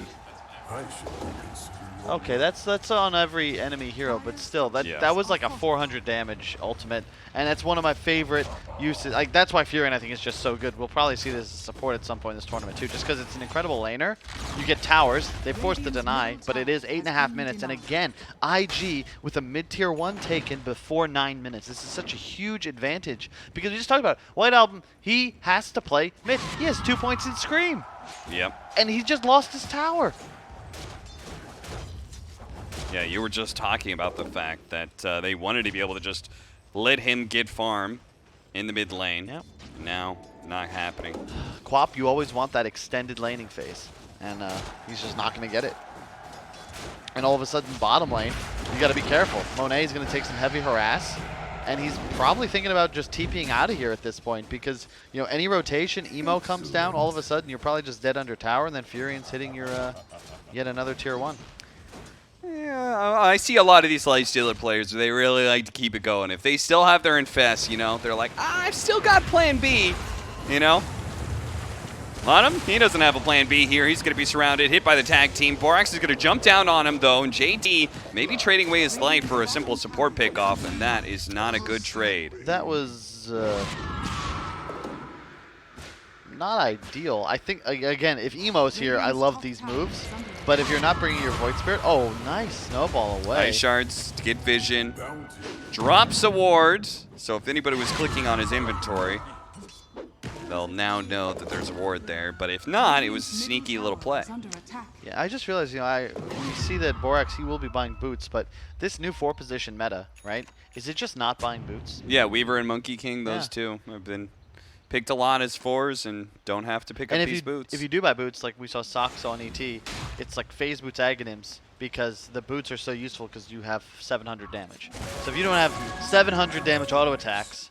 Okay, that's on every enemy hero, but still, that was like a 400 damage ultimate, and that's one of my favorite uses. Like that's why Furion I think is just so good. We'll probably see this as support at some point in this tournament too, just because it's an incredible laner. You get towers, they force the deny, but it is 8.5 minutes, and again, IG with a mid-tier 1 taken before 9 minutes. This is such a huge advantage because we just talked about it. White Album, he has to play mid. He has 2 points in Scream. Yep. And he just lost his tower. Yeah, you were just talking about the fact that they wanted to be able to just let him get farm in the mid lane. Yep. Now, not happening. Quap, you always want that extended laning phase, and he's just not going to get it. And all of a sudden, bottom lane, you got to be careful. Monet's going to take some heavy harass, and he's probably thinking about just TPing out of here at this point because, you know, any rotation, Emo comes down, all of a sudden you're probably just dead under tower, and then Furion's hitting your yet another tier 1. Yeah, I see a lot of these Lifestealer players. They really like to keep it going. If they still have their Infest, you know, they're like, I've still got plan B, you know. On him, he doesn't have a plan B here. He's going to be surrounded, hit by the tag team. Borax is going to jump down on him, though, and JD maybe trading away his life for a simple support pickoff, and that is not a good trade. That was not ideal. I think, again, if Emo's here, I love these moves. But if you're not bringing your Void Spirit, oh, nice snowball away. Ice Shards to get vision. Drops a ward. So if anybody was clicking on his inventory, they'll now know that there's a ward there. But if not, it was a sneaky little play. Yeah, I just realized, you know, we see that Borax, he will be buying boots, but this new 4-position meta, right? Is it just not buying boots? Yeah, Weaver and Monkey King, those two have been picked a lot as 4s and don't have to pick up these boots. If you do buy boots, like we saw Sox on ET, it's like phase boots Aghanims because the boots are so useful because you have 700 damage. So if you don't have 700 damage auto attacks,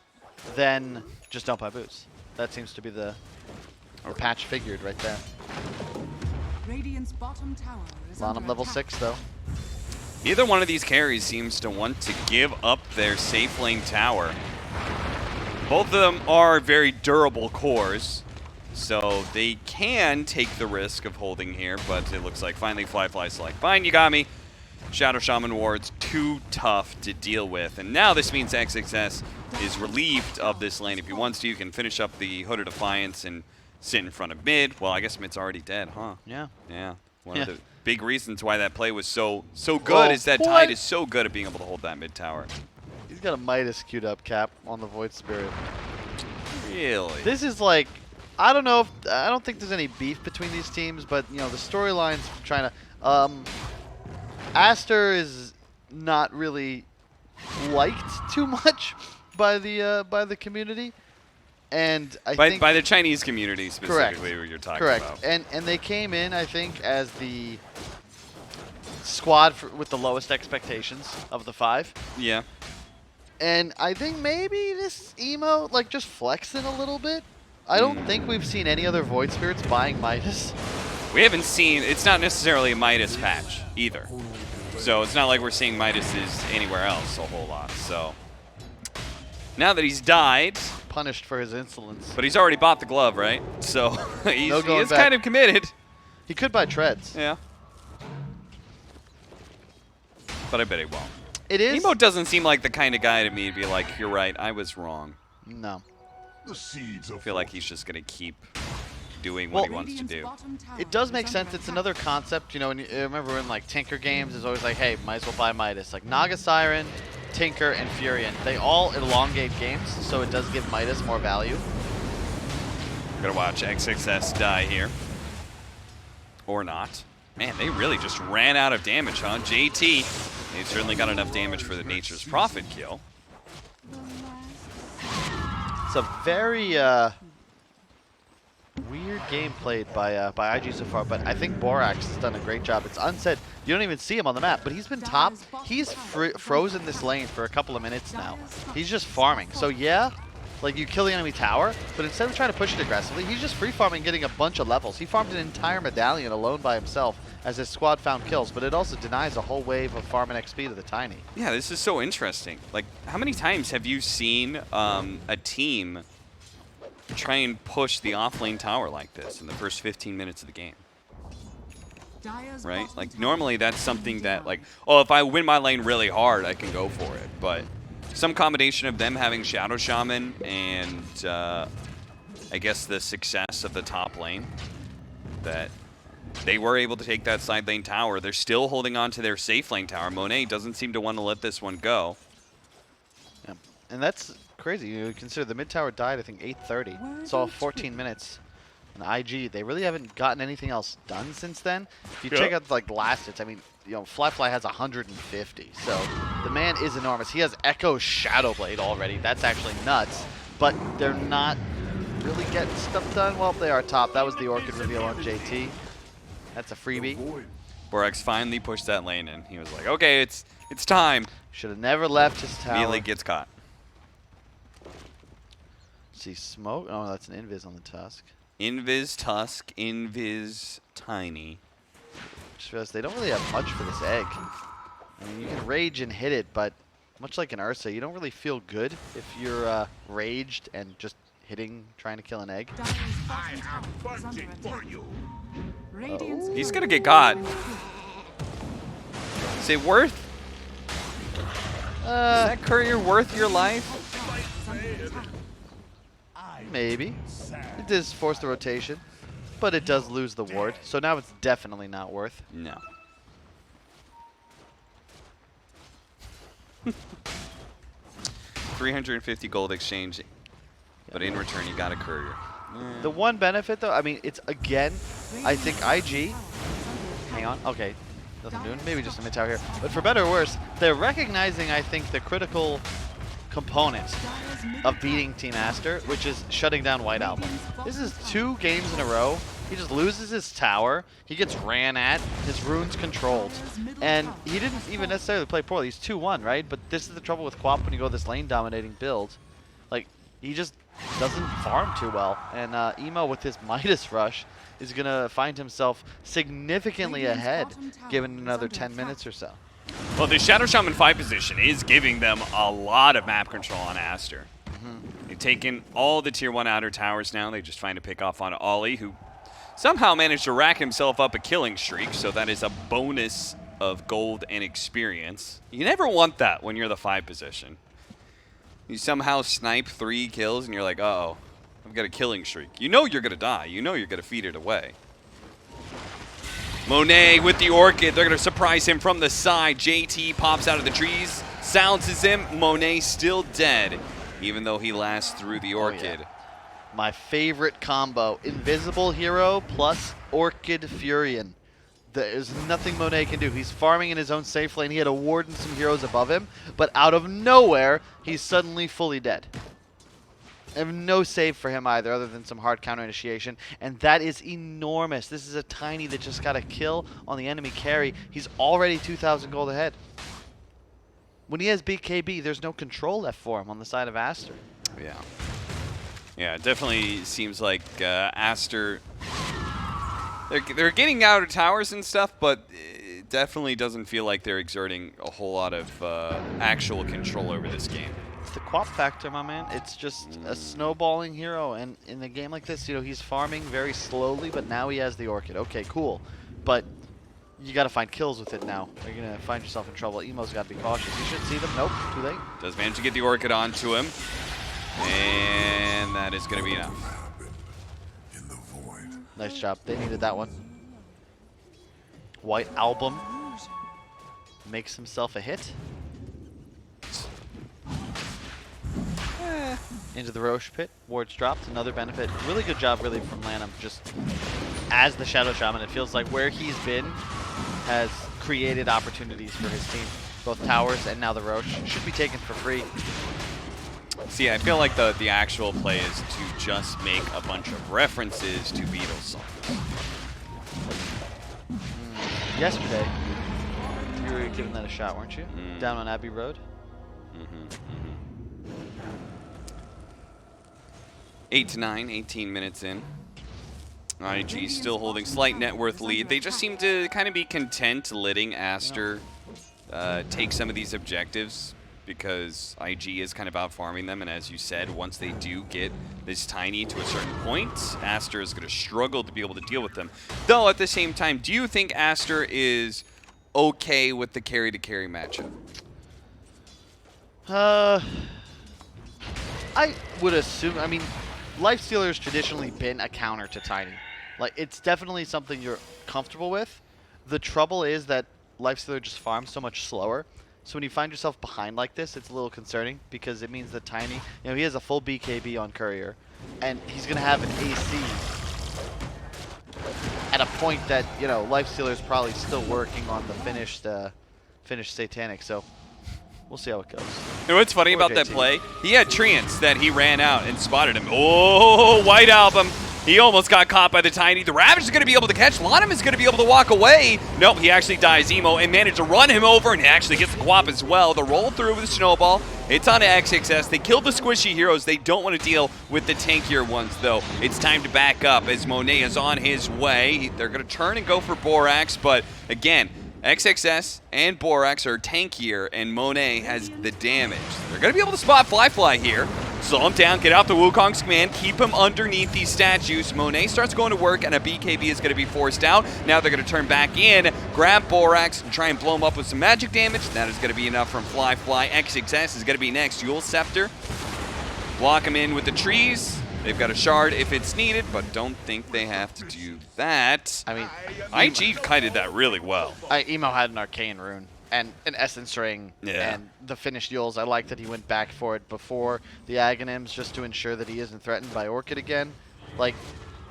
then just don't buy boots. That seems to be the patch figured right there. Radiant's bottom tower is Lanham level 6 though. Neither one of these carries seems to want to give up their safe lane tower. Both of them are very durable cores, so they can take the risk of holding here, but it looks like finally Fly's like, fine, you got me. Shadow Shaman ward's too tough to deal with, and now this means XXS is relieved of this lane. If he wants to, you can finish up the Hood of Defiance and sit in front of mid. Well, I guess mid's already dead, huh? Yeah. Yeah. One of the big reasons why that play was so good is that Tide is so good at being able to hold that mid tower. He's got a Midas queued up, Cap, on the Void Spirit. Really? This is like, I don't think there's any beef between these teams, but you know the storyline's trying to. Aster is not really liked too much by the community, and I think by the Chinese community specifically, what you're talking about. Correct. And they came in, I think, as the squad with the lowest expectations of the 5. Yeah. And I think maybe this Emo, like, just flexing a little bit. I don't think we've seen any other Void Spirits buying Midas. We haven't seen, it's not necessarily a Midas patch either. So it's not like we're seeing Midases anywhere else a whole lot. So now that he's died. Punished for his insolence. But he's already bought the glove, right? So he is kind of committed. He could buy treads. Yeah. But I bet he won't. It is. Emo doesn't seem like the kind of guy to me to be like, you're right, I was wrong. No. I feel like he's just going to keep doing what he wants to do. It does make sense. It's another concept. You know, when you remember in like Tinker games, it's always like, hey, might as well buy Midas. Like Naga Siren, Tinker, and Furion. They all elongate games, so it does give Midas more value. We're going to watch XXS die here. Or not. Man, they really just ran out of damage, huh? JT, they certainly got enough damage for the Nature's Prophet kill. It's a very weird game played by IG so far, but I think Borax has done a great job. It's unsaid. You don't even see him on the map, but he's been top. He's frozen this lane for a couple of minutes now. He's just farming. So yeah, like you kill the enemy tower, but instead of trying to push it aggressively, he's just free farming, getting a bunch of levels. He farmed an entire medallion alone by himself as his squad found kills, but it also denies a whole wave of farm and XP to the Tiny. Yeah, this is so interesting. Like, how many times have you seen a team try and push the offlane tower like this in the first 15 minutes of the game? Right? Like, normally that's something that, like, oh, if I win my lane really hard, I can go for it. But some combination of them having Shadow Shaman and, I guess, the success of the top lane, that they were able to take that side lane tower. They're still holding on to their safe lane tower. Monet doesn't seem to want to let this one go. Yeah. And that's crazy. You consider the mid tower died, I think, 8:30. It's all 14 minutes. And IG, they really haven't gotten anything else done since then. If you check out like last hits, I mean, you know, Fly has 150. So the man is enormous. He has Echo Shadowblade already. That's actually nuts. But they're not really getting stuff done. Well, they are top. That was the Orchid reveal on JT. That's a freebie. Borax finally pushed that lane in. He was like, okay, it's time. Should have never left his tower. Immediately gets caught. See smoke? Oh, that's an invis on the Tusk. Invis Tusk, Invis Tiny. Just realized they don't really have much for this egg. I mean, you can rage and hit it, but much like an Ursa, you don't really feel good if you're raged and just hitting, trying to kill an egg. I have budget for you. He's gonna get caught. Is it worth? Is that courier worth your life? Maybe. It does force the rotation, but it does lose the ward. So now it's definitely not worth. No. $350 gold exchange, but in return you got a courier. The one benefit, though, I mean, it's again, I think IG. Hang on. Okay. Nothing doing. Maybe just a mid tower here. But for better or worse, they're recognizing, I think, the critical component of beating Team Aster, which is shutting down White Album. This is 2 games in a row. He just loses his tower. He gets ran at. His runes controlled. And he didn't even necessarily play poorly. He's 2-1, right? But this is the trouble with Quap when you go this lane dominating build. Like, he just doesn't farm too well. And Emo with his Midas Rush is going to find himself significantly ahead given another 10 minutes or so. Well, the Shadow Shaman 5 position is giving them a lot of map control on Aster. They've taken all the tier 1 outer towers now. They just find a pick off on Ollie, who somehow managed to rack himself up a killing streak, so that is a bonus of gold and experience. You never want that when you're the 5 position. You somehow snipe 3 kills and you're like, uh-oh, I've got a killing streak. You know you're going to die. You know you're going to feed it away. Monet with the Orchid. They're going to surprise him from the side. JT pops out of the trees, silences him. Monet still dead, even though he lasts through the Orchid. Oh, yeah. My favorite combo, Invisible Hero plus Orchid Furion. There is nothing Monet can do. He's farming in his own safe lane. He had a ward and some heroes above him, but out of nowhere, he's suddenly fully dead. And no save for him either, other than some hard counter initiation, and that is enormous. This is a Tiny that just got a kill on the enemy carry. He's already 2,000 gold ahead. When he has BKB, there's no control left for him on the side of Aster. Yeah. Yeah, it definitely seems like Aster, they're getting out of towers and stuff, but it definitely doesn't feel like they're exerting a whole lot of actual control over this game. It's the Quap factor, my man. It's just a snowballing hero, and in a game like this, you know, he's farming very slowly, but now he has the Orchid. Okay, cool. But you got to find kills with it now. You're going to find yourself in trouble. Emo's got to be cautious. You should see them. Nope, too late. Does manage to get the Orchid onto him. And that is going to be enough. Nice job. They needed that one. White Album makes himself a hit. Into the Roche pit. Wards dropped. Another benefit. Really good job, really, from Lanham. Just as the Shadow Shaman, it feels like where he's been has created opportunities for his team. Both towers and now the Roche should be taken for free. See, I feel like the actual play is to just make a bunch of references to Beatles songs. Yesterday, you were giving that a shot, weren't you? Down on Abbey Road? 8-9, 18 minutes in. IG still holding slight net worth lead. They just seem to kind of be content letting Aster take some of these objectives because IG is kind of out farming them. And as you said, once they do get this tiny to a certain point, Aster is going to struggle to be able to deal with them. Though at the same time, do you think Aster is okay with the carry-to-carry matchup? I would assume, I mean, Lifestealer's traditionally been a counter to Tiny. Like, it's definitely something you're comfortable with. The trouble is that Lifestealer just farms so much slower. So when you find yourself behind like this, it's a little concerning because it means that Tiny, you know, he has a full BKB on Courier, and he's going to have an AC at a point that, you know, Lifestealer's probably still working on the finished Satanic. So we'll see how it goes. You know what's funny about that play? He had Treants that he ran out and spotted him. Oh, White Album. He almost got caught by the Tiny. The Ravage is going to be able to catch. Lonham is going to be able to walk away. Nope, he actually dies Emo and managed to run him over, and he actually gets the Quap as well. The roll through with the Snowball. It's on to XXS. They killed the squishy heroes. They don't want to deal with the tankier ones, though. It's time to back up as Monet is on his way. They're going to turn and go for Borax, but again, XXS and Borax are tankier, and Monet has the damage. They're going to be able to spot Fly here. Slow him down, get out the Wukong's command, keep him underneath these statues. Monet starts going to work, and a BKB is going to be forced out. Now they're going to turn back in, grab Borax, and try and blow him up with some magic damage. That is going to be enough from Fly. XXS is going to be next. Eul Scepter. Block him in with the trees. They've got a shard if it's needed, but don't think they have to do that. I mean, IG kind of did that really well. Emo had an Arcane Rune and an Essence Ring and the finished Yules. I like that he went back for it before the Aghanims just to ensure that he isn't threatened by Orchid again. Like,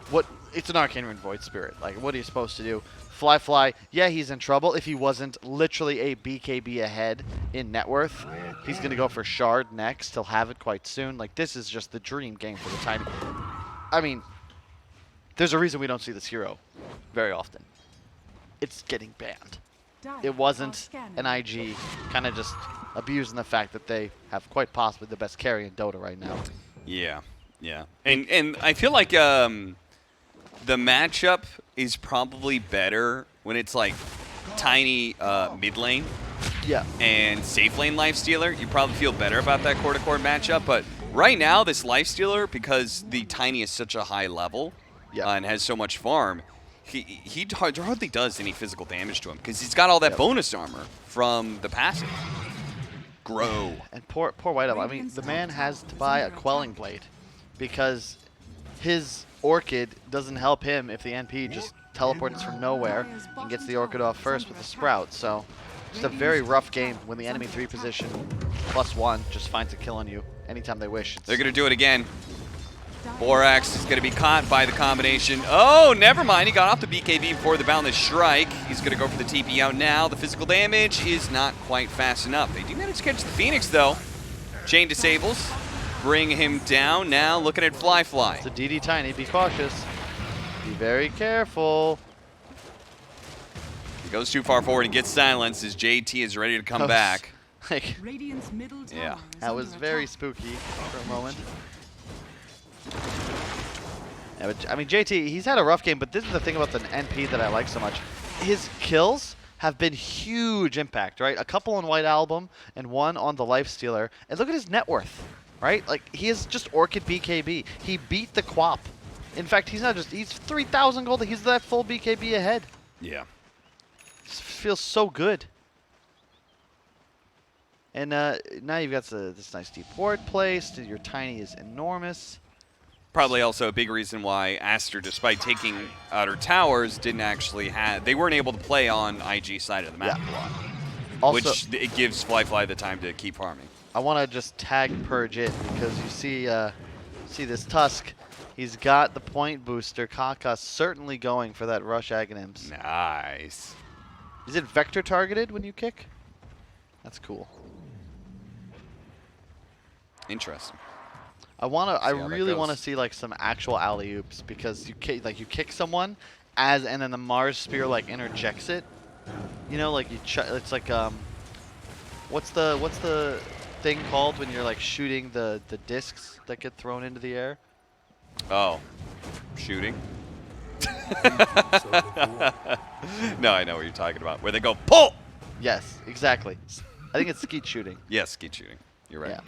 what? It's an Arcane Rune Void Spirit. Like, what are you supposed to do? Fly, yeah, he's in trouble. If he wasn't literally a BKB ahead in net worth, he's going to go for Shard next. He'll have it quite soon. Like, this is just the dream game for the Tiny. I mean, there's a reason we don't see this hero very often. It's getting banned. It wasn't an IG kind of just abusing the fact that they have quite possibly the best carry in Dota right now. Yeah. And I feel like the matchup is probably better when it's like Tiny mid lane and safe lane Lifestealer. You probably feel better about that core-to-core matchup, but right now this Lifestealer, because the Tiny is such a high level and has so much farm, he hardly does any physical damage to him because he's got all that bonus armor from the passive. Grow. And poor White Elf. I mean, the man has to buy a Quelling Blade because his Orchid doesn't help him if the NP just teleports from nowhere and gets the Orchid off first with a Sprout. So just a very rough game when the enemy 3 position +1 just finds a kill on you anytime they wish. They're going to do it again. Borax is going to be caught by the combination. Oh, never mind. He got off the BKB before the Boundless Strike. He's going to go for the TP out now. The physical damage is not quite fast enough. They do manage to catch the Phoenix, though. Chain disables. Bring him down. Now looking at Fly. It's a DD Tiny. Be cautious. Be very careful. He goes too far forward and gets silenced as JT is ready to come back. Like, yeah. That was very spooky for a moment. Yeah, but, I mean, JT, he's had a rough game, but this is the thing about the NP that I like so much. His kills have been huge impact, right? A couple on White Album and one on the Lifestealer. And look at his net worth, right? Like, he is just Orchid BKB. He beat the Quap. In fact, he's 3,000 gold. He's that full BKB ahead. Yeah. Just feels so good. And now you've got this nice deep ward placed. Your Tiny is enormous. Probably also a big reason why Aster, despite taking outer towers, didn't actually have... They weren't able to play on IG side of the map a lot. Also, which it gives Fly the time to keep farming. I want to just tag Purge it because you see this Tusk He's got the point booster. Kaka certainly going for that rush Aghanims. Nice. Is it vector targeted when you kick? That's cool. Interesting. I See how that really want to goes. see like some actual alley oops because you kick someone and then the Mars spear like interjects it. You know, like it's like what's the thing called when you're like shooting the discs that get thrown into the air? Oh, shooting? No, I know what you're talking about. Where they go, pull! Yes, exactly. I think it's skeet shooting. Yes, skeet shooting. You're right. Yeah.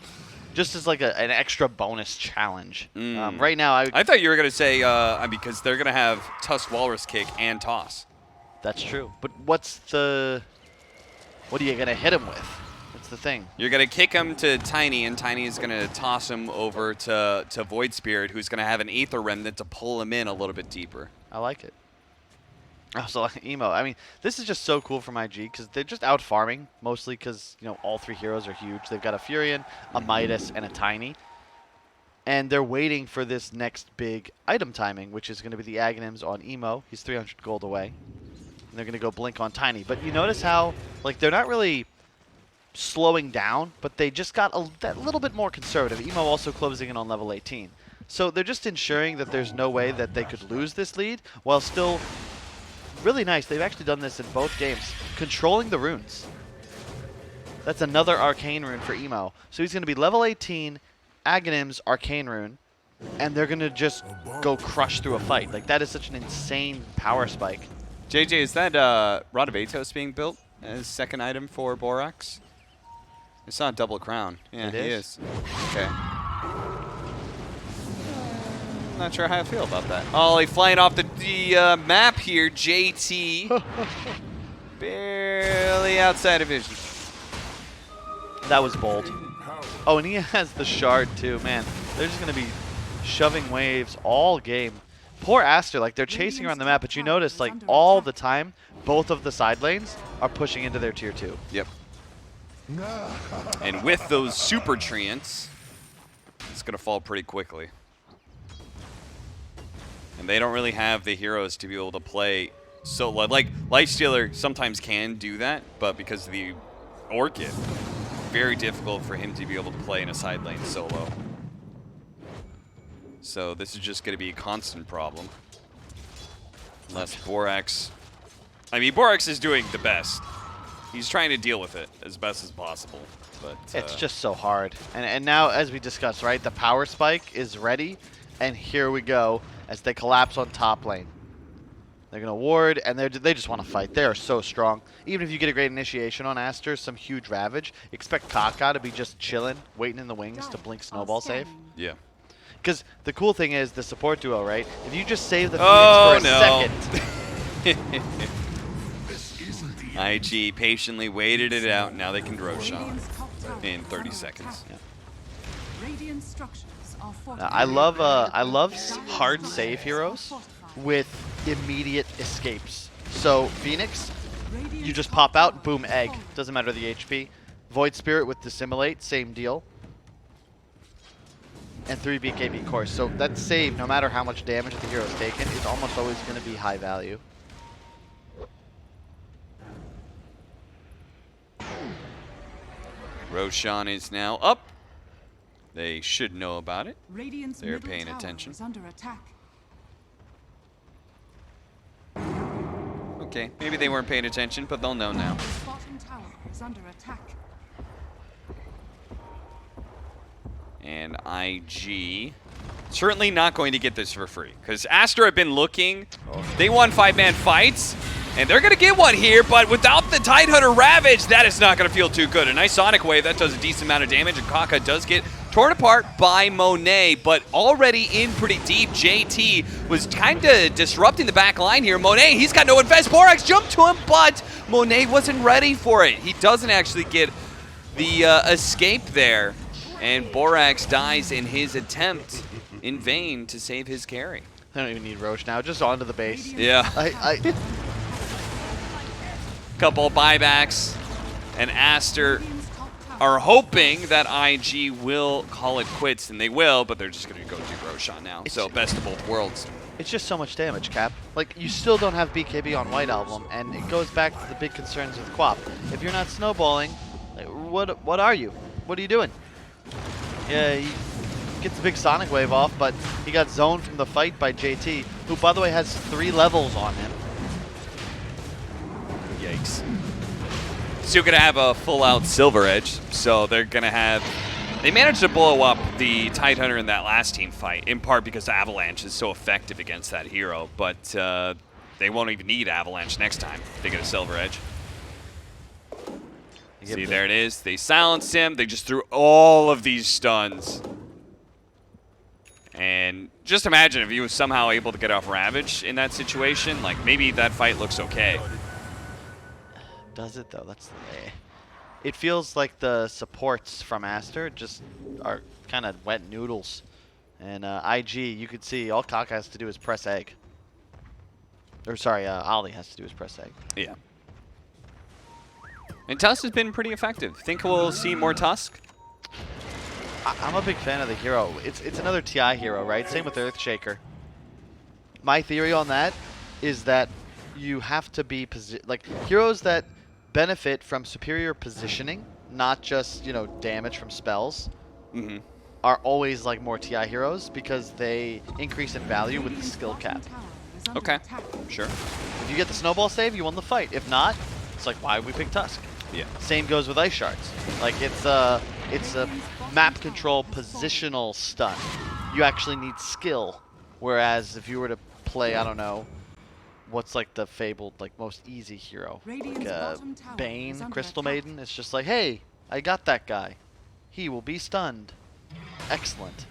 Just as like an extra bonus challenge. Mm. Right now, I thought you were going to say, because they're going to have Tusk Walrus Kick and Toss. That's true. But what are you going to hit him with? That's the thing. You're going to kick him to Tiny, and Tiny is going to toss him over to Void Spirit, who's going to have an Aether Remnant to pull him in a little bit deeper. I like it. Also, like Emo. I mean, this is just so cool from IG because they're just out farming, mostly because, you know, all three heroes are huge. They've got a Furion, a Midas, and a Tiny. And they're waiting for this next big item timing, which is going to be the Aghanims on Emo. He's 300 gold away. And they're going to go Blink on Tiny. But you notice how, like, they're not really slowing down, but they just got that little bit more conservative. Emo also closing in on level 18. So they're just ensuring that there's no way that they could lose this lead while still... Really nice. They've actually done this in both games. Controlling the runes. That's another Arcane Rune for Emo. So he's going to be level 18, Aghanims, Arcane Rune, and they're going to just go crush through a fight. Like, that is such an insane power spike. JJ, is that Rod of Atos being built as second item for Borax? It's not Double Crown. Yeah, It he is? is. Okay. Not sure how I feel about that. Ollie flying off the map here. JT. Barely outside of vision. That was bold. Oh, and he has the shard too. Man, they're just going to be shoving waves all game. Poor Aster, like they're chasing around the map, but you notice like all the time, both of the side lanes are pushing into their tier 2. Yep. And with those super treants, it's going to fall pretty quickly. And they don't really have the heroes to be able to play. So, like, Lifestealer sometimes can do that, but because of the Orchid, very difficult for him to be able to play in a side lane solo. So this is just going to be a constant problem. Unless Borax... I mean, Borax is doing the best. He's trying to deal with it as best as possible. But It's just so hard. And now, as we discussed, right, the power spike is ready. And here we go as they collapse on top lane. They're going to ward, and they just want to fight. They are so strong. Even if you get a great initiation on Aster, some huge Ravage, expect Kaka to be just chilling, waiting in the wings to blink Snowball save. yeah. Because the cool thing is, the support duo, right? If you just save the Oh, Phoenix for a second... IG patiently waited it out. Now they can Roshan in 30 seconds. Yeah. Radiant structures are I love hard save heroes with immediate escapes. So Phoenix, you just pop out, boom, egg. Doesn't matter the HP. Void Spirit with Dissimulate, same deal. And 3 BKB course. So that save, no matter how much damage the hero's taken, is almost always going to be high value. Roshan is now up. They should know about it. Radiant's They're middle paying tower attention. is under attack. Okay, maybe they weren't paying attention, but they'll know now. His bottom tower is under attack. And IG certainly not going to get this for free, because Aster have been looking. They won 5-man fights, and they're going to get one here, but without the Tidehunter Ravage, that is not going to feel too good. A nice Sonic Wave, that does a decent amount of damage, and Kaka does get torn apart by Monet, but already in pretty deep. JT was kind of disrupting the back line here. Monet, he's got no invest. Borax jumped to him, but Monet wasn't ready for it. He doesn't actually get the escape there, and Borax dies in his attempt in vain to save his carry. I don't even need Roche now, just onto the base. Yeah. Couple buybacks, and Aster are hoping that IG will call it quits, and they will, but they're just going to go do Roshan now. So best of both worlds. It's just so much damage, Cap. Like, you still don't have BKB on White Album, and it goes back to the big concerns with Quap. If you're not snowballing, like, what are you? What are you doing? Yeah, he gets the big Sonic Wave off, but he got zoned from the fight by JT, who, by the way, has 3 levels on him. Yikes. Still going to have a full-out Silver Edge, so they're going to have... They managed to blow up the Tidehunter in that last team fight, in part because Avalanche is so effective against that hero, but they won't even need Avalanche next time if they get a Silver Edge. See, there it is. They silenced him. They just threw all of these stuns. And just imagine if he was somehow able to get off Ravage in that situation, like maybe that fight looks okay. Does it though? That's it feels like the supports from Aster just are kind of wet noodles. And IG, you could see all Kaka has to do is press egg. Or sorry, Ollie has to do is press egg. Yeah. And Tusk has been pretty effective. Think we'll see more Tusk? I'm a big fan of the hero. It's another TI hero, right? Same with Earthshaker. My theory on that is that you have to be like heroes that benefit from superior positioning, not just, you know, damage from spells, are always like more TI heroes because they increase in value with the skill cap. Okay, sure. If you get the snowball save, you won the fight. If not, it's like, why would we pick Tusk? Yeah. Same goes with Ice Shards. Like, it's a map control positional stun. You actually need skill. Whereas if you were to play, I don't know, what's like the fabled, like most easy hero? Like Bane, Crystal Maiden, it's just like, hey, I got that guy. He will be stunned. Excellent.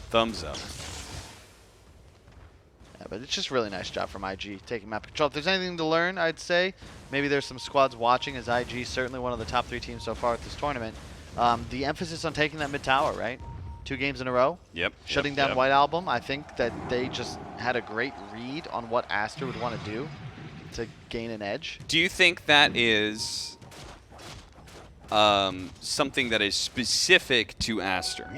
Thumbs up. Yeah, but it's just really nice job from IG taking map control. If there's anything to learn, I'd say maybe there's some squads watching, as IG is certainly one of the top 3 teams so far at this tournament. The emphasis on taking that mid tower, right? 2 games in a row. Yep. Shutting down White Album. I think that they just had a great read on what Aster would want to do to gain an edge. Do you think that is something that is specific to Aster?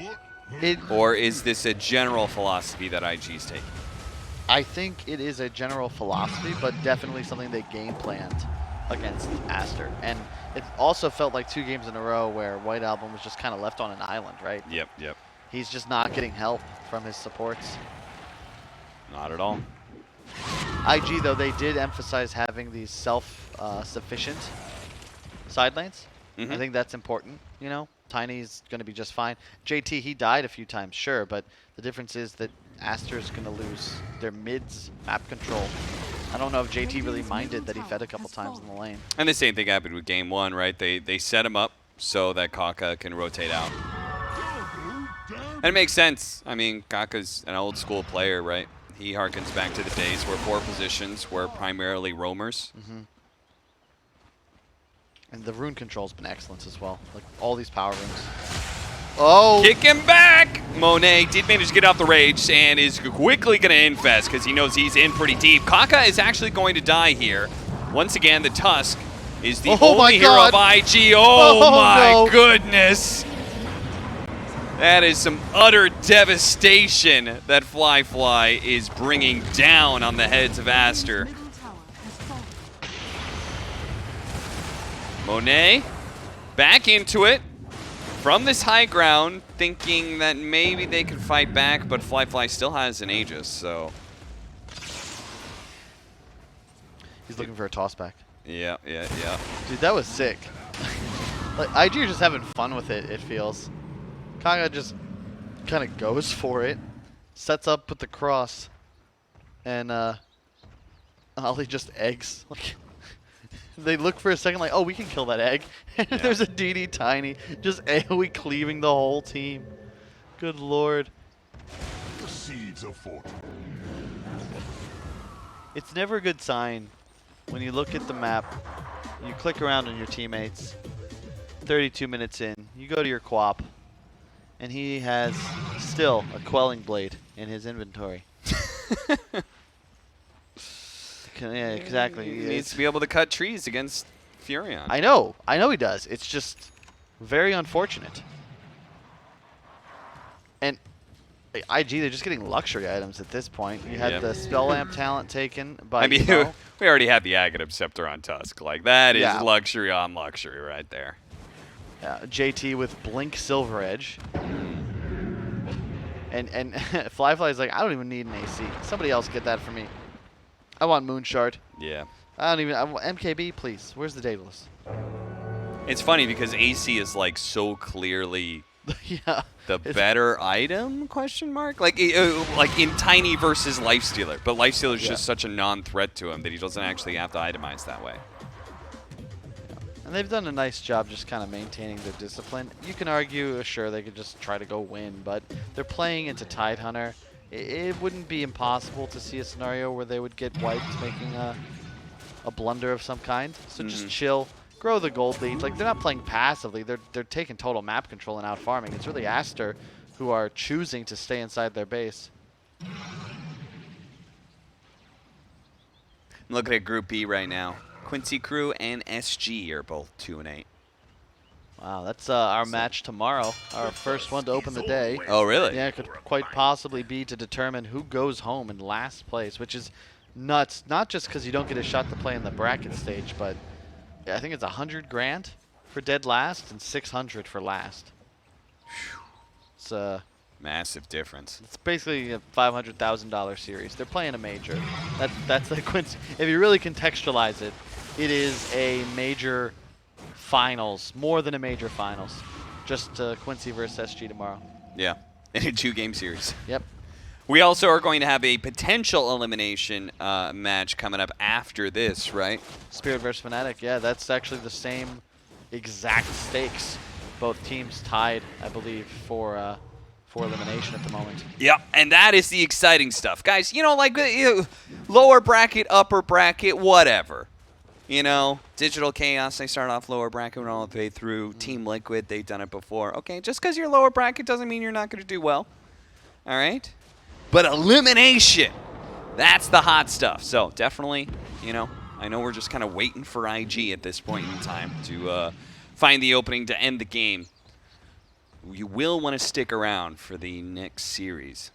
Or is this a general philosophy that IG's taking? I think it is a general philosophy, but definitely something they game planned against Aster. And it also felt like 2 games in a row where White Album was just kind of left on an island, right? Yep. He's just not getting help from his supports. Not at all. IG, though, they did emphasize having these self-sufficient side lanes. I think that's important, you know? Tiny's going to be just fine. JT, he died a few times, sure, but the difference is that Aster's going to lose their mids map control. I don't know if JT really minded that he fed a couple times in the lane. And the same thing happened with game 1, right? They set him up so that Kaka can rotate out. And it makes sense. I mean, Kaka's an old school player, right? He harkens back to the days where 4 positions were primarily roamers. And the rune control's been excellent as well. Like, all these power runes. Oh! Kick him back! Monet did manage to get off the rage and is quickly going to infest because he knows he's in pretty deep. Kaka is actually going to die here. Once again, the Tusk is the only hero of IG. Oh my goodness! That is some utter devastation that Fly is bringing down on the heads of Aster. Monet back into it from this high ground, thinking that maybe they could fight back, but Fly still has an Aegis, so. He's looking for a toss back. Yeah. Dude, that was sick. Like, IG are just having fun with it, it feels. Kaga just kind of goes for it, sets up with the cross, and Ollie just eggs. Like, they look for a second like, oh, we can kill that egg. And there's a DD Tiny just AoE cleaving the whole team. Good lord. The seeds of fortune. It's never a good sign when you look at the map, you click around on your teammates, 32 minutes in, you go to your Quap, and he has still a Quelling Blade in his inventory. Yeah, exactly. He needs to be able to cut trees against Furion. I know he does. It's just very unfortunate. And IG, they're just getting luxury items at this point. You had the Spell Lamp talent taken by I mean, Emo. we already had the Aghanim Scepter on Tusk. Like, that is Yeah. luxury on luxury right there. JT with Blink Silver Edge. And Fly's like, I don't even need an AC. Somebody else get that for me. I want Moonshard. Yeah. MKB, please. Where's the Daedalus? It's funny because AC is, like, so clearly Yeah. the better item, question mark? Like in Tiny versus Lifestealer. But Lifestealer's just such a non-threat to him that he doesn't actually have to itemize that way. And they've done a nice job just kind of maintaining their discipline. You can argue, sure, they could just try to go win, but they're playing into Tidehunter. It wouldn't be impossible to see a scenario where they would get wiped making a blunder of some kind. So just chill, grow the gold lead. Like, they're not playing passively. They're taking total map control and out farming. It's really Aster who are choosing to stay inside their base. I'm looking at Group B right now. Quincy Crew and SG are both 2-8. Wow, that's our match tomorrow. Our first one to open the day. Oh, really? Yeah, it could quite possibly be to determine who goes home in last place, which is nuts. Not just because you don't get a shot to play in the bracket stage, but yeah, I think it's 100 grand for dead last and 600 for last. It's Massive difference. it's basically a $500,000 series. They're playing a major. That's like Quincy. If you really contextualize it, it is a major finals, more than a major finals. Just Quincy versus SG tomorrow. Yeah, in a 2-game series. Yep. We also are going to have a potential elimination match coming up after this, right? Spirit versus Fnatic, yeah, that's actually the same exact stakes. Both teams tied, I believe, for elimination at the moment. Yeah, and that is the exciting stuff. Guys, you know, like lower bracket, upper bracket, whatever. You know, Digital Chaos, they start off lower bracket and all the way through. Team Liquid, they've done it before. Okay, just because you're lower bracket doesn't mean you're not going to do well. All right? But elimination, that's the hot stuff. So definitely, you know, I know we're just kind of waiting for IG at this point in time to find the opening to end the game. You will want to stick around for the next series.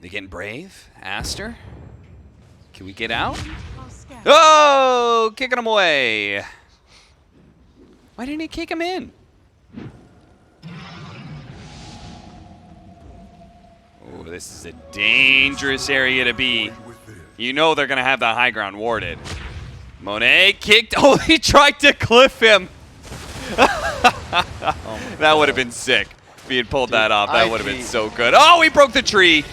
They getting brave? Aster? Can we get out? Oh! Kicking him away. Why didn't he kick him in? Oh, this is a dangerous area to be. You know they're going to have that high ground warded. Monet kicked. Oh, he tried to cliff him. That would have been sick if he had pulled that off. That would have been so good. Oh, he broke the tree.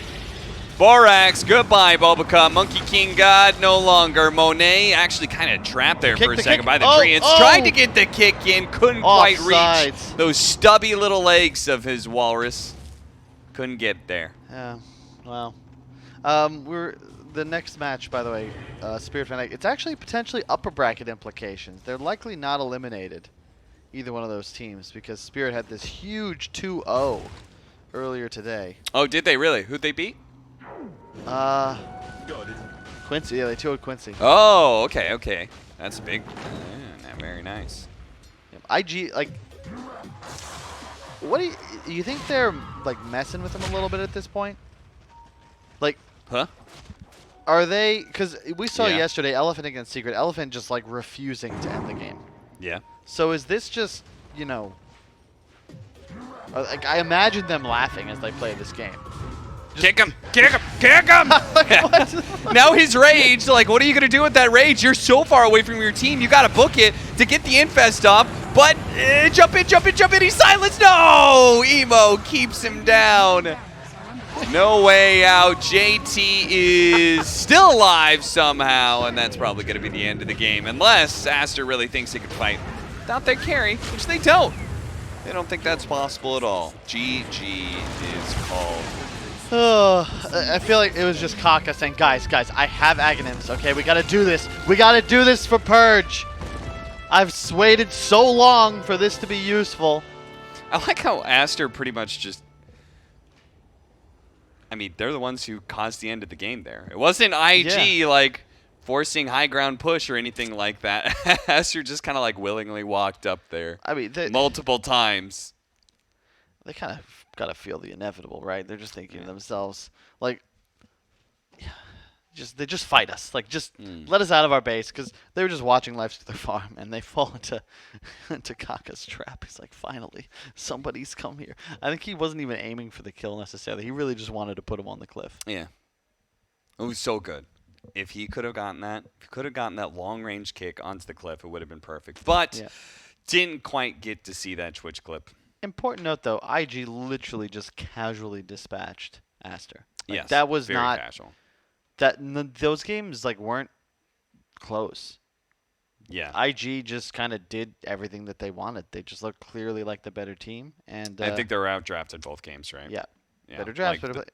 Borax, goodbye, Bulbacup. Monkey King God, no longer. Monet actually kind of trapped there for a second by the tree. It's tried to get the kick in, couldn't quite reach those stubby little legs of his walrus. Couldn't get there. Yeah, well. The next match, by the way, Spirit Fnatic, it's actually potentially upper bracket implications. They're likely not eliminated, either one of those teams, because Spirit had this huge 2-0 earlier today. Oh, did they really? Who'd they beat? Quincy, yeah, they 2-0'd Quincy. Oh, okay, okay. That's big. Yeah, very nice. IG, like, what do you think they're, like, messing with him a little bit at this point? Like, huh? Are they, because we saw yesterday Elephant against Secret, Elephant just, like, refusing to end the game. Yeah. So is this just, you know, like, I imagine them laughing as they play this game. Kick him! Kick him! Kick him! Now his rage, like, what are you going to do with that rage? You're so far away from your team. You got to book it to get the infest off. But jump in, jump in, jump in. He's silenced. No! Emo keeps him down. No way out. JT is still alive somehow, and that's probably going to be the end of the game. Unless Aster really thinks he can fight without their carry, which they don't. They don't think that's possible at all. GG is called. I feel like it was just Kaka saying, guys, I have Aghanims, okay? We gotta do this. We gotta do this for Purge. I've waited so long for this to be useful. I like how Aster pretty much just I mean, they're the ones who caused the end of the game there. It wasn't IG like forcing high ground push or anything like that. Aster just kind of like willingly walked up there. I mean, multiple times. They kind of got to feel the inevitable, right? They're just thinking to themselves, like, they just fight us. Like, just let us out of our base, because they were just watching Life to their farm, and they fall into Kaka's trap. He's like, finally, somebody's come here. I think he wasn't even aiming for the kill necessarily. He really just wanted to put him on the cliff. Yeah. It was so good. If he could have gotten that long-range kick onto the cliff, it would have been perfect. But didn't quite get to see that Twitch clip. Important note, though, IG literally just casually dispatched Aster. Like, Yes, that was very not casual. Those games like weren't close. Yeah. IG just kind of did everything that they wanted. They just looked clearly like the better team, and I think they were outdrafted both games, right? yeah, Yeah, better drafts, like better.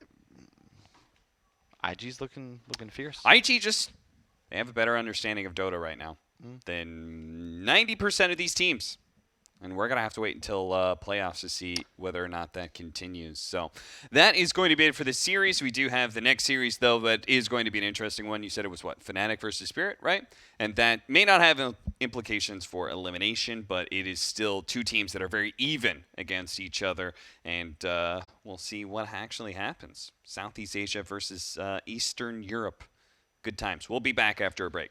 IG's looking fierce. IG they have a better understanding of Dota right now than 90% of these teams. And we're going to have to wait until playoffs to see whether or not that continues. So that is going to be it for this series. We do have the next series, though, that is going to be an interesting one. You said it was, what, Fnatic versus Spirit, right? And that may not have implications for elimination, but it is still two teams that are very even against each other. And we'll see what actually happens. Southeast Asia versus Eastern Europe. Good times. We'll be back after a break.